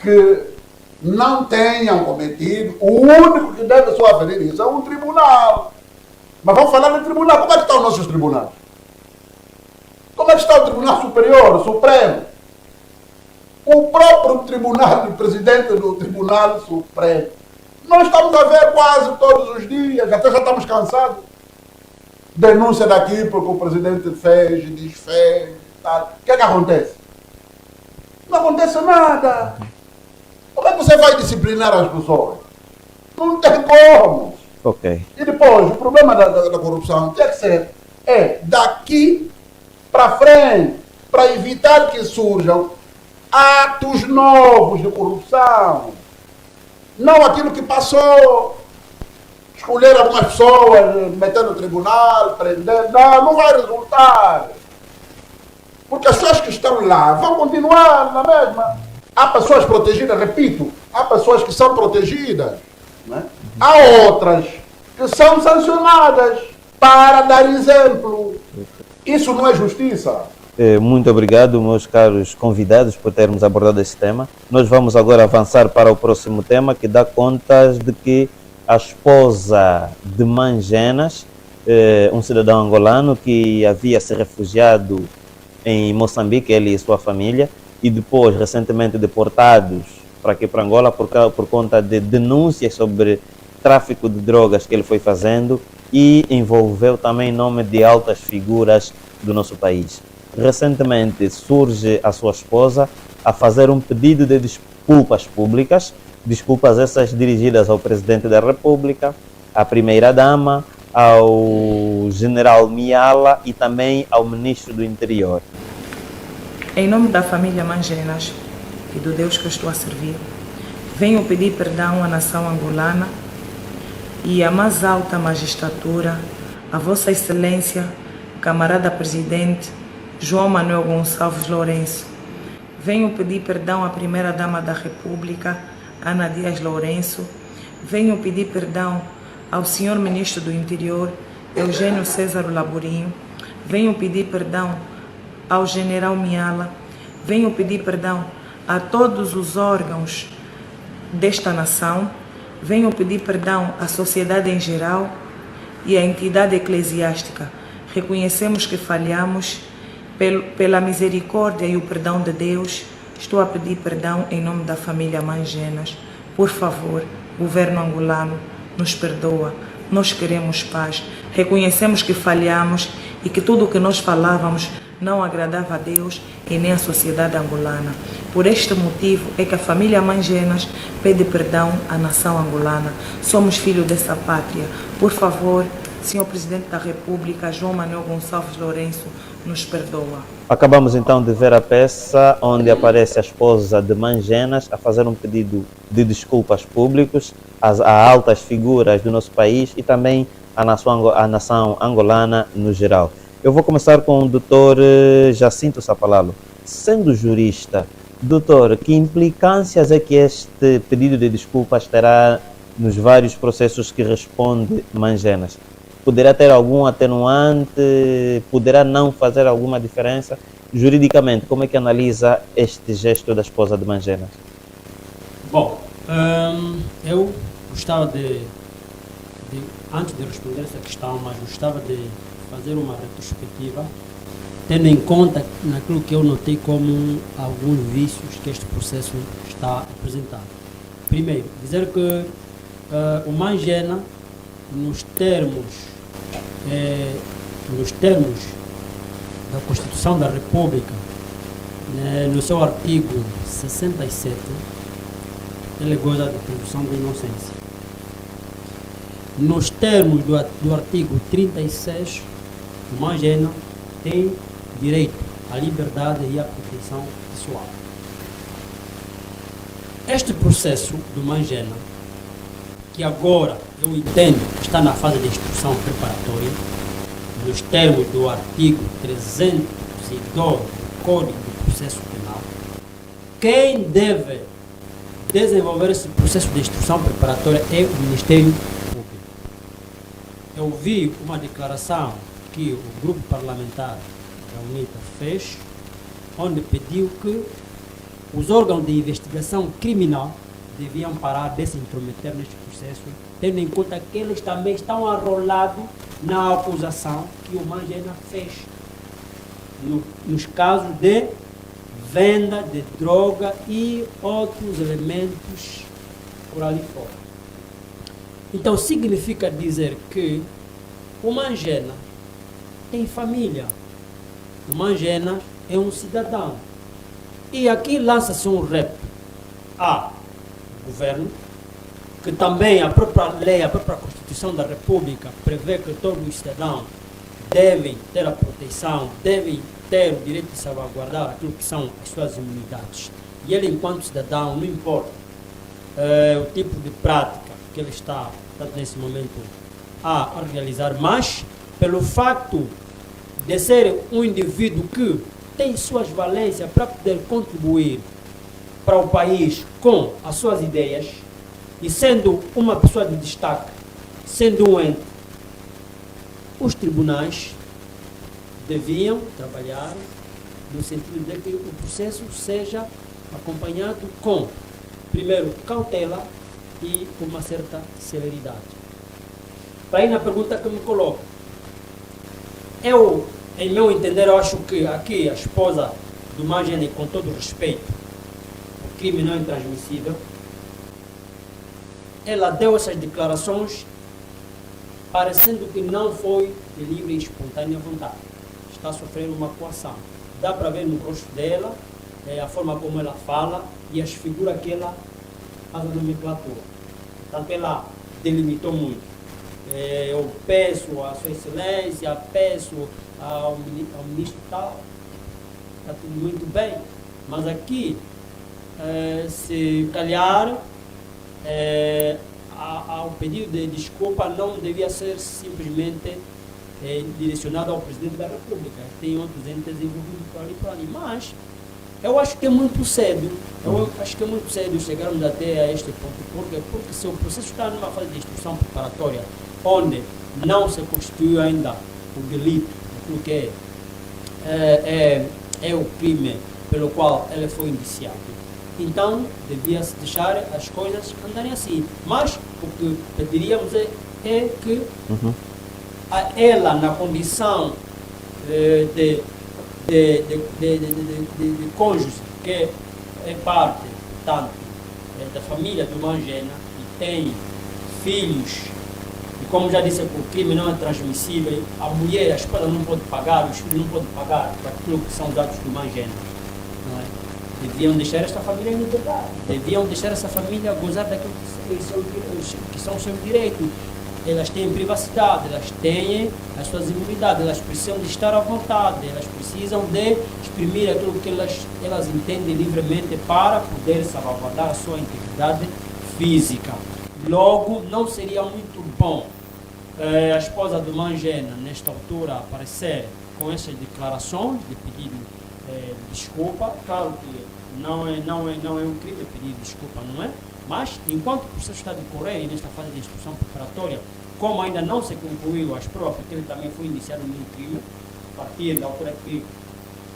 que não tenham cometido. O único que deve só aferir isso é um tribunal. Mas vamos falar no tribunal. Como é que estão os nossos tribunais? Como é que está o Tribunal Superior, o Supremo? O próprio tribunal, o presidente do Tribunal Supremo. Nós estamos a ver quase todos os dias, até já estamos cansados. Denúncia daqui porque o presidente fez, desfez, tal. O que é que acontece? Não acontece nada. Como é que você vai disciplinar as pessoas? Não tem como. Ok. E depois, o problema da corrupção tem que ser daqui para frente, para evitar que surjam atos novos de corrupção. Não aquilo que passou, escolher algumas pessoas, meter no tribunal, prender. Não vai resultar. Porque as pessoas que estão lá vão continuar na mesma. Há pessoas protegidas, repito, há pessoas que são protegidas. Né? Há outras que são sancionadas para dar exemplo. Isso não é justiça. Muito obrigado, meus caros convidados, por termos abordado esse tema. Nós vamos agora avançar para o próximo tema, que dá conta de que a esposa de Mangenas, um cidadão angolano que havia se refugiado em Moçambique, ele e sua família, e depois recentemente deportados para aqui para Angola por conta de denúncias sobre tráfico de drogas que ele foi fazendo, e envolveu também nome de altas figuras do nosso país. Recentemente surge a sua esposa a fazer um pedido de desculpas públicas, desculpas essas dirigidas ao Presidente da República, à Primeira-Dama, ao General Miala e também ao Ministro do Interior. Em nome da família Mangenas e do Deus que eu estou a servir, venho pedir perdão à nação angolana e à mais alta magistratura, a Vossa Excelência, Camarada Presidente João Manuel Gonçalves Lourenço. Venho pedir perdão à Primeira-Dama da República, Ana Dias Lourenço. Venho pedir perdão ao Senhor Ministro do Interior, Eugênio César Laborinho. Venho pedir perdão ao General Miala. Venho pedir perdão a todos os órgãos desta nação. Venho pedir perdão à sociedade em geral e à entidade eclesiástica. Reconhecemos que falhamos. Pela misericórdia e o perdão de Deus, estou a pedir perdão em nome da família Mangenas. Por favor, governo angolano, nos perdoa. Nós queremos paz. Reconhecemos que falhamos e que tudo o que nós falávamos não agradava a Deus e nem a sociedade angolana. Por este motivo é que a família Mangenas pede perdão à nação angolana. Somos filhos dessa pátria. Por favor, Senhor Presidente da República, João Manuel Gonçalves Lourenço, nos perdoa. Acabamos então de ver a peça onde aparece a esposa de Mangenas a fazer um pedido de desculpas públicos a altas figuras do nosso país e também à nação angolana no geral. Eu vou começar com o doutor Jacinto Sapalalo. Sendo jurista, doutor, que implicâncias é que este pedido de desculpas terá nos vários processos que responde Mangenas? Poderá ter algum atenuante? Poderá não fazer alguma diferença? Juridicamente, como é que analisa este gesto da esposa de Mangenas? Bom, eu gostava de, antes de responder essa questão, mas gostava de fazer uma retrospectiva, tendo em conta naquilo que eu notei como alguns vícios que este processo está apresentando. Primeiro, dizer que o Mangena, nos termos da Constituição da República, no seu artigo 67, ele goza da presunção de inocência. Nos termos do artigo 36, o Mangena tem direito à liberdade e à proteção pessoal. Este processo do Mangena, que agora eu entendo que está na fase de instrução preparatória, nos termos do artigo 302 do Código de Processo Penal, quem deve desenvolver esse processo de instrução preparatória é o Ministério Público. Eu vi uma declaração que o grupo parlamentar da UNITA fez, onde pediu que os órgãos de investigação criminal deviam parar de se intrometer neste processo, tendo em conta que eles também estão arrolados na acusação que o Mangena fez nos casos de venda de droga e outros elementos por ali fora. Então significa dizer que o Mangena tem família, o Mangena é um cidadão. E aqui lança-se um rep ao governo, que também a própria lei, a própria Constituição da República prevê que todos os cidadãos devem ter a proteção, devem ter o direito de salvaguardar aquilo que são as suas imunidades. E ele, enquanto cidadão, não importa o tipo de prática que ele está nesse momento a realizar, mas pelo facto de ser um indivíduo que tem suas valências para poder contribuir para o país com as suas ideias e sendo uma pessoa de destaque, sendo um ente, os tribunais deviam trabalhar no sentido de que o processo seja acompanhado com, primeiro, cautela e uma certa celeridade. Para ir na pergunta que me coloca, eu, em meu entender, eu acho que aqui a esposa do Mangene, com todo respeito, o crime não é intransmissível, ela deu essas declarações parecendo que não foi de livre e espontânea vontade. Está a sofrer uma coação. Dá para ver no rosto dela a forma como ela fala e as figuras que ela faz a nomenclatura. Portanto, ela delimitou muito. Eu peço à Sua Excelência, peço ao ministro tal, está tudo muito bem, mas aqui, se calhar, ao pedido de desculpa não devia ser simplesmente direcionado ao Presidente da República. Tem outros entes envolvidos por ali, mas eu acho que é muito cedo. Chegarmos até a este ponto, porque se o processo está numa fase de instrução preparatória, onde não se constituiu ainda o delito, aquilo que é o crime pelo qual ele foi indiciado, então devia-se deixar as coisas andarem assim. Mas o que pediríamos é que ela, na condição de cônjuge, que é parte, portanto, da família do Mangena e tem filhos, e como já disse, o crime não é transmissível, a mulher, a esposa não pode pagar, os filhos não podem pagar para aquilo que são os atos do Mangena. Não é? Deviam deixar esta família em liberdade, deviam deixar essa família gozar daquilo que são os seus direitos. Elas têm privacidade, elas têm as suas imunidades, elas precisam de estar à vontade, elas precisam de exprimir aquilo que elas entendem livremente para poder salvaguardar a sua integridade física. Logo, não seria muito bom a esposa do Mangena, nesta altura, aparecer com essas declarações de pedido de desculpa. Claro que não é um crime pedir desculpa, não é? Mas, enquanto o processo está a decorrer e nesta fase de instrução preparatória, como ainda não se concluiu as provas, porque ele também foi indiciado num crime, a partir da altura que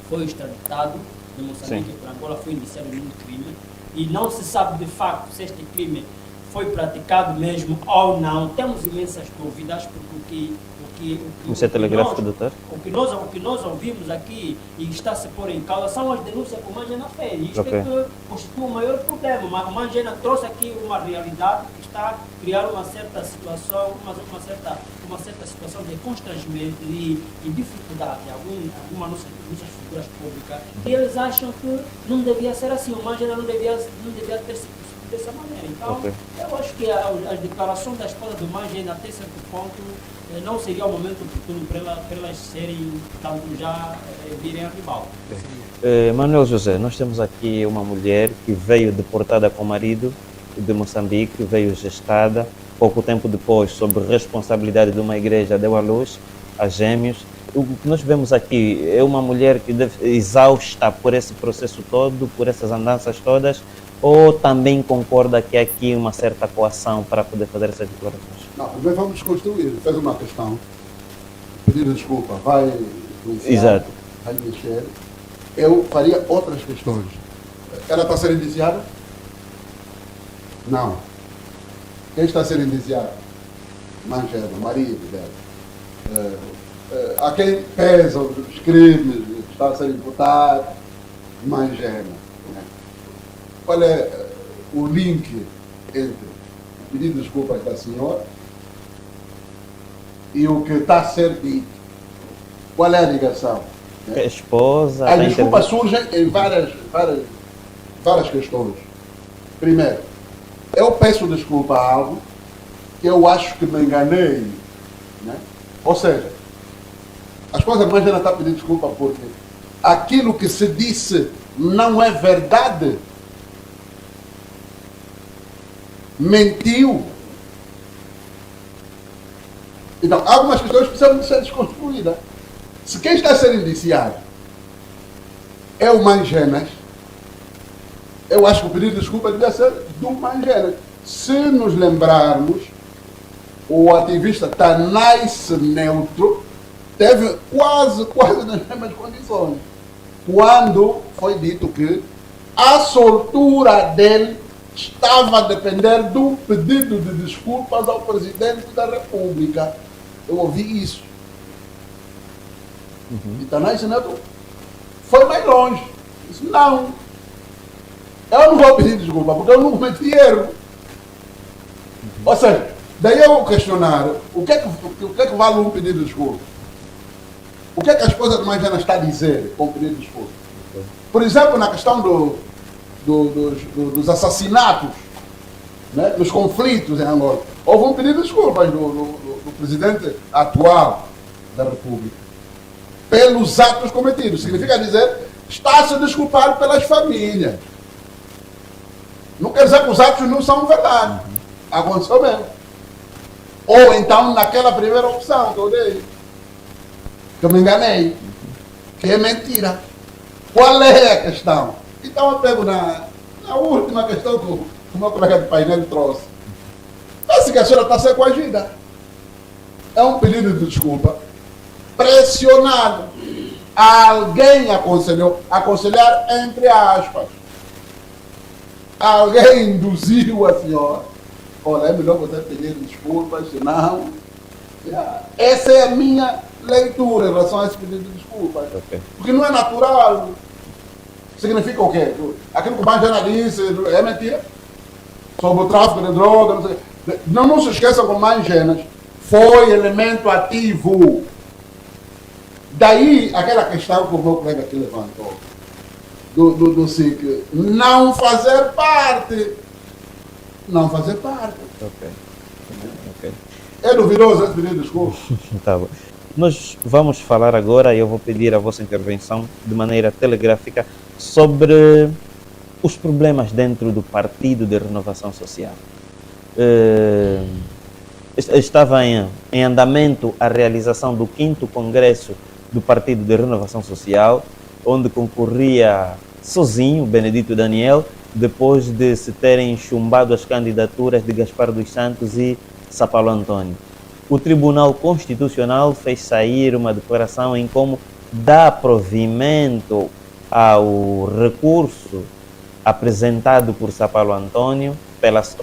foi extraditado de Moçambique para Angola, foi indiciado num crime, e não se sabe de facto se este crime foi praticado mesmo ou não. Temos imensas dúvidas, porque Você é telegráfico, doutor? O que nós ouvimos aqui e está a se pôr em causa são as denúncias que o Mangena fez. Isto é que constitui o maior problema. Mas o Mangena trouxe aqui uma realidade que está a criar uma certa situação, uma certa situação de constrangimento e dificuldade em algumas nossas figuras públicas. E eles acham que não devia ser assim. O Mangena não devia ter se dessa maneira. Então, eu acho que as declarações da esposa do Mangena, até certo ponto, não seria o momento oportuno para elas serem, tanto já virem a rival. Manuel José, nós temos aqui uma mulher que veio deportada com o marido de Moçambique, veio gestada, pouco tempo depois, sob responsabilidade de uma igreja, deu à luz a gêmeos. O que nós vemos aqui é uma mulher que exausta por esse processo todo, por essas andanças todas, ou também concorda que há aqui uma certa coação para poder fazer essas declarações? Não, primeiro vamos desconstruir. Fez uma questão, pedir desculpa, vai influenciar, Exato. vai mexer. Eu faria outras questões. Ela está a ser indiciada? Não. Quem está a ser indiciado? Mangena, o marido dela. A quem pesam os crimes que está a ser imputado? Mangena. Qual é o link entre o pedido de desculpas da senhora e o que está a ser dito? Qual é a ligação? A esposa... As desculpas surgem em várias questões. Primeiro, eu peço desculpa a algo que eu acho que me enganei. Né? Ou seja, a esposa mais ela está pedindo desculpa porque aquilo que se disse não é verdade, mentiu. Então, algumas questões precisam de ser desconstruídas. Se quem está a ser indiciado é o Mangenas, eu acho que o pedido de desculpa devia ser do Mangenas. Se nos lembrarmos, o ativista Tanais Neutro teve quase nas mesmas condições, quando foi dito que a soltura dele estava a depender do pedido de desculpas ao presidente da República. Eu ouvi isso. E Tanais Neutro foi mais longe. Disse, não, eu não vou pedir desculpa, porque eu não cometi erro. Ou seja, daí eu vou questionar o que é que vale um pedido de desculpa? O que é que a esposa do Mangenas está a dizer com o pedido de desculpa? Por exemplo, na questão dos assassinatos, né, dos conflitos em Angola, houve um pedido de desculpas do presidente atual da República pelos atos cometidos. Significa dizer, está a se desculpar pelas famílias. Não quer dizer que os atos não são verdade. Aconteceu mesmo. Ou então, naquela primeira opção que eu dei, que eu me enganei, que é mentira. Qual é a questão? Então eu pego na última questão que o meu colega de painel trouxe. Parece que a senhora está a ser coagida. É um pedido de desculpa pressionado. Alguém aconselhar entre aspas. Alguém induziu a senhora. Olha, é melhor você pedir desculpas, senão... Essa é a minha leitura em relação a esse pedido de desculpas. Ok. Porque não é natural. Significa o quê? Aquilo que o Mangenas disse é mentira. Sobre o tráfico de droga, não sei. Não se esqueçam que o Mangenas foi elemento ativo. Daí aquela questão que o meu colega aqui levantou. Do SIC. Não fazer parte. Não fazer parte. Ok. É duvidoso esse pedido de desculpa? Tá bom. Nós vamos falar agora, e eu vou pedir a vossa intervenção de maneira telegráfica sobre os problemas dentro do Partido de Renovação Social. Estava em andamento a realização do 5º Congresso do Partido de Renovação Social, onde concorria sozinho Benedito Daniel, depois de se terem chumbado as candidaturas de Gaspar dos Santos e Sá Paulo Antônio. O Tribunal Constitucional fez sair uma declaração em como dá provimento ao recurso apresentado por Sá Paulo Antônio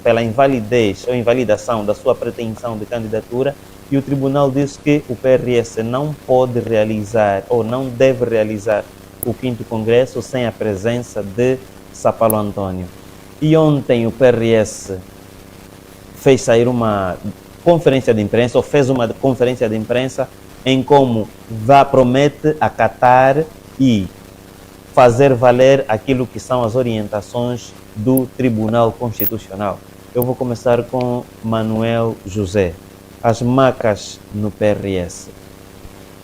pela invalidez ou invalidação da sua pretensão de candidatura, e o tribunal disse que o PRS não pode realizar ou não deve realizar o 5º Congresso sem a presença de Sá Paulo Antônio. E ontem o PRS fez sair uma conferência de imprensa, ou fez uma conferência de imprensa em como promete acatar e fazer valer aquilo que são as orientações do Tribunal Constitucional. Eu vou começar com Manuel José. As macas no PRS.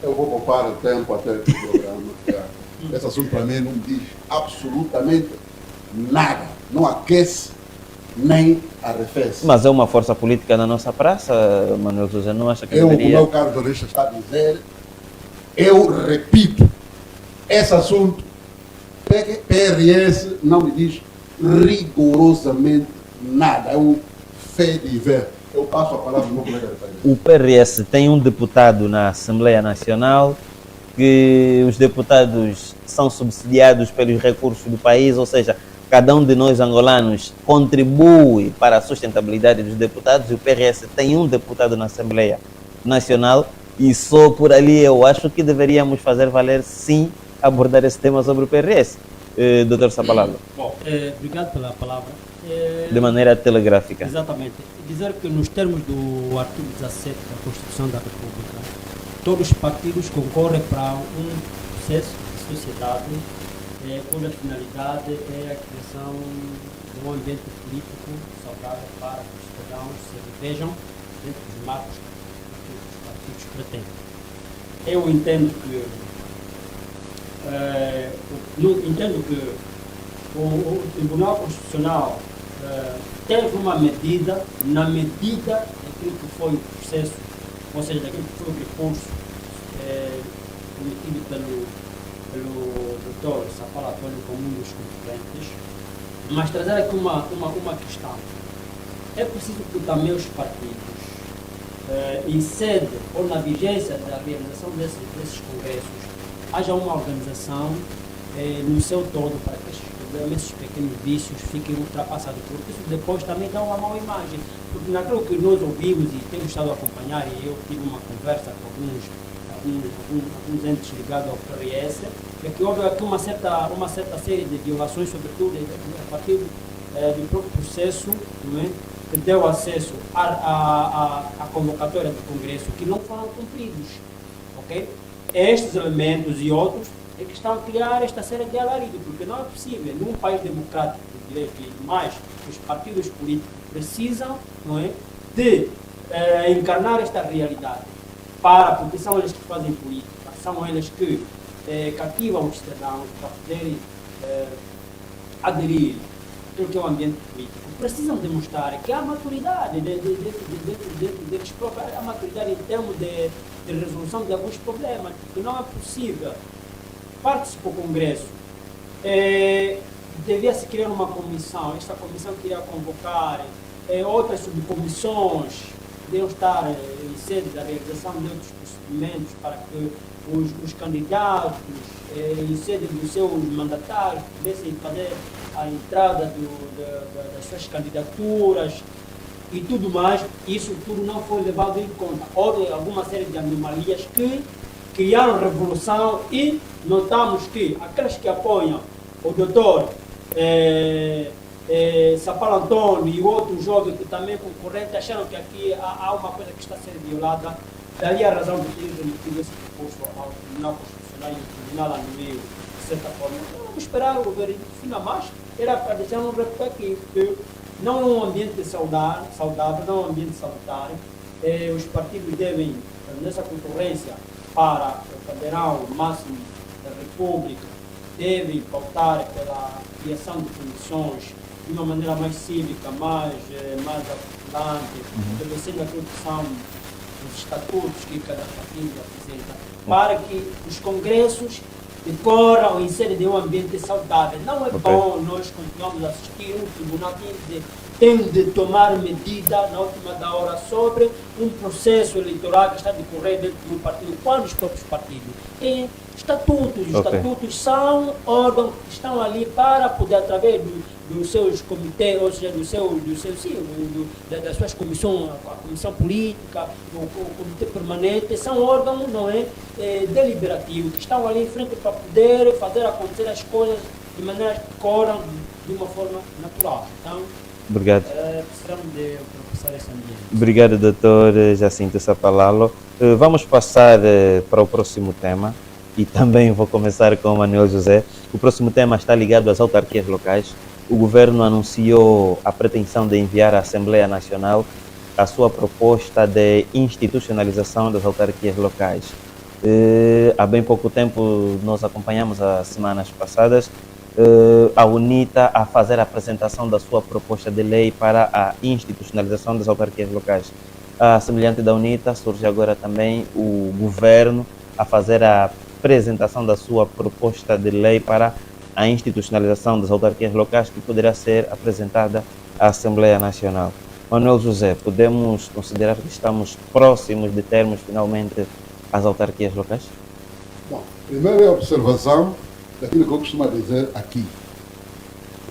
Eu vou poupar o tempo até o programa. Esse assunto para mim não diz absolutamente nada. Não aquece nem arrefece. Mas é uma força política na nossa praça, Manuel José, não acha que O deveria... meu caro jornalista está a dizer, eu repito, esse assunto, PRS não me diz rigorosamente nada. É um fait divers. Eu passo a palavra ao meu colega de país. O PRS tem um deputado na Assembleia Nacional, que os deputados são subsidiados pelos recursos do país, ou seja, cada um de nós angolanos contribui para a sustentabilidade dos deputados, e o PRS tem um deputado na Assembleia Nacional, e só por ali eu acho que deveríamos fazer valer, sim, abordar esse tema sobre o PRS. Doutor Sá Palavra. Bom, obrigado pela palavra. De maneira telegráfica. Exatamente. Dizer que nos termos do artigo 17 da Constituição da República, todos os partidos concorrem para um processo de sociedade cuja finalidade é a criação de um ambiente político saudável para que os cidadãos se revejam dentro dos marcos que os partidos pretendem. Eu entendo que entendo que o Tribunal Constitucional teve uma medida, na medida daquilo que foi o processo, ou seja, daquilo que foi o recurso cometido pelo doutor Sapala Antônio como um dos concorrentes, mas trazer aqui uma questão. É preciso que também os partidos, em sede ou na vigência da realização desses congressos, haja uma organização no seu todo para que esses problemas, esses pequenos vícios fiquem ultrapassados, porque isso depois também dá uma má imagem. Porque naquilo que nós ouvimos e temos estado a acompanhar, e eu tive uma conversa com alguns entes ligados ao PRS, é que houve aqui uma certa série de violações, sobretudo a partir do próprio processo, não é? Que deu acesso à convocatória do Congresso, que não foram cumpridos. Okay? Estes elementos e outros é que estão a criar esta série de alarido, porque não é possível, num país democrático de direito e mais, os partidos políticos precisam, não é, de encarnar esta realidade, porque são eles que fazem política, são eles que cativam os cidadãos para poderem aderir ao que é o ambiente político. Precisam demonstrar que há maturidade deles próprios, há maturidade em termos de resolução de alguns problemas, porque não é possível. Parte-se para o Congresso, devia-se criar uma comissão, esta comissão queria convocar outras subcomissões, deveriam estar em sede da realização de outros procedimentos para que os candidatos, em sede dos seus mandatários, pudessem fazer a entrada das suas candidaturas e tudo mais. Isso tudo não foi levado em conta. Houve alguma série de anomalias que criaram revolução e notamos que aqueles que apoiam o doutor Sapala Antônio e outro jovem que também é concorrente acharam que aqui há uma coisa que está sendo violada. Daí a razão de ter remetido esse recurso ao Tribunal Constitucional e o Tribunal anuiu, de certa forma. Vamos esperar o veredito final, mas era para deixar um repito aqui, que não é um ambiente saudável, não é um ambiente salutar. Os partidos devem, nessa concorrência para o federal máximo da República, devem pautar pela criação de condições de uma maneira mais cívica, mais articulante, estabelecendo aquilo que são os estatutos que cada partido apresenta, para que os congressos decorram em sede de um ambiente saudável. Não é bom nós continuarmos a assistir um tribunal tem de tomar medida na última da hora sobre um processo eleitoral que está a decorrer dentro do partido, quando os próprios partidos têm estatutos. Os estatutos são órgãos que estão ali para poder, através dos seus comitês, ou seja, das suas comissões, a comissão política, o comitê permanente, são órgãos, não é, deliberativos, que estão ali em frente para poder fazer acontecer as coisas de maneira que corram de uma forma natural. Então, obrigado. Precisamos de propiciar esse ambiente. Obrigado, doutor Jacinto Sapalalo. Vamos passar para o próximo tema e também vou começar com o Manuel José. O próximo tema está ligado às autarquias locais. O governo anunciou a pretensão de enviar à Assembleia Nacional a sua proposta de institucionalização das autarquias locais. Há bem pouco tempo nós acompanhamos, as semanas passadas, a UNITA a fazer a apresentação da sua proposta de lei para a institucionalização das autarquias locais. A semelhante da UNITA, surge agora também o governo a fazer a apresentação da sua proposta de lei para a institucionalização das autarquias locais, que poderá ser apresentada à Assembleia Nacional. Manuel José, podemos considerar que estamos próximos de termos finalmente as autarquias locais? Bom, primeira observação daquilo que eu costumo dizer aqui,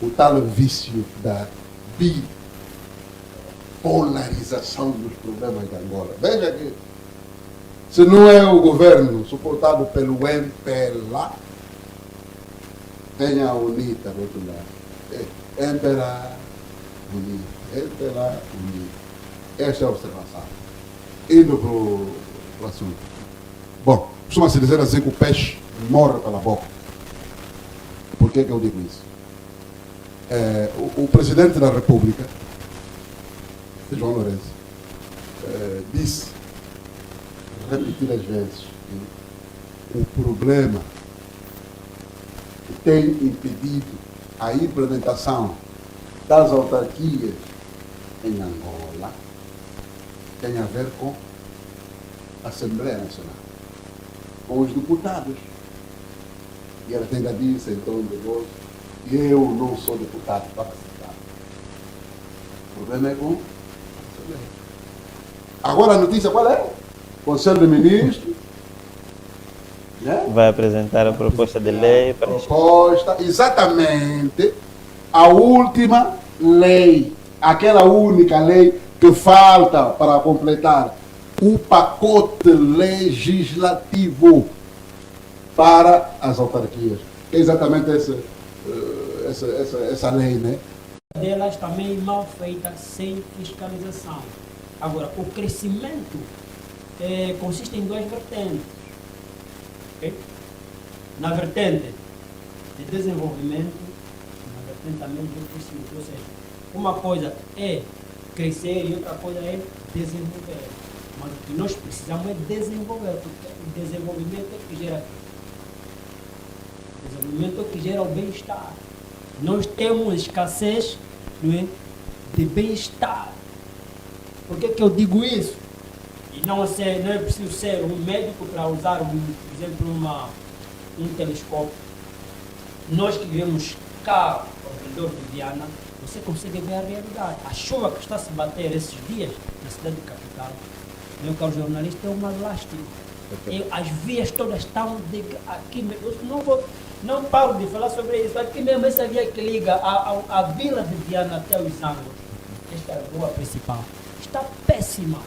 o tal vício da bipolarização dos problemas de Angola. Veja que, se não é o governo suportado pelo MPLA, tem a UNITA do outro lado. MPLA, UNITA, MPLA, UNITA. Essa é a observação. Indo para o assunto. Bom, costuma-se dizer assim que o peixe morre pela boca. Por que eu digo isso? O presidente da República, João Lourenço, disse repetidas vezes que o problema tem impedido a implementação das autarquias em Angola tem a ver com a Assembleia Nacional, com os deputados. E ela ainda disse em tom de voz: eu não sou deputado capacitado. O problema é com a Assembleia. Agora a notícia qual é? Conselho de Ministros, né? Vai apresentar a proposta de lei para Proposta, exatamente a última lei, aquela única lei que falta para completar o pacote legislativo para as autarquias. É exatamente essa lei, né? Delas também mal feitas, sem fiscalização. Agora, o crescimento consiste em duas vertentes. Okay? Na vertente de desenvolvimento, na vertente também de crescimento. Ou seja, uma coisa é crescer e outra coisa é desenvolver. Mas o que nós precisamos é desenvolver, porque o desenvolvimento é que gera desenvolvimento é que gera o bem-estar. Nós temos escassez, não é, de bem-estar. Por que eu digo isso? E não é preciso ser um médico para usar, por exemplo, um telescópio. Nós que vivemos cá ao redor de Viana, você consegue ver a realidade. A chuva que está a se bater esses dias na cidade capital, meu caro jornalista, é uma lástima. As vias todas estão aqui mesmo. Não paro de falar sobre isso. Aqui mesmo, essa via que liga a vila de Viana até os Anglos, esta é a rua principal, está péssima.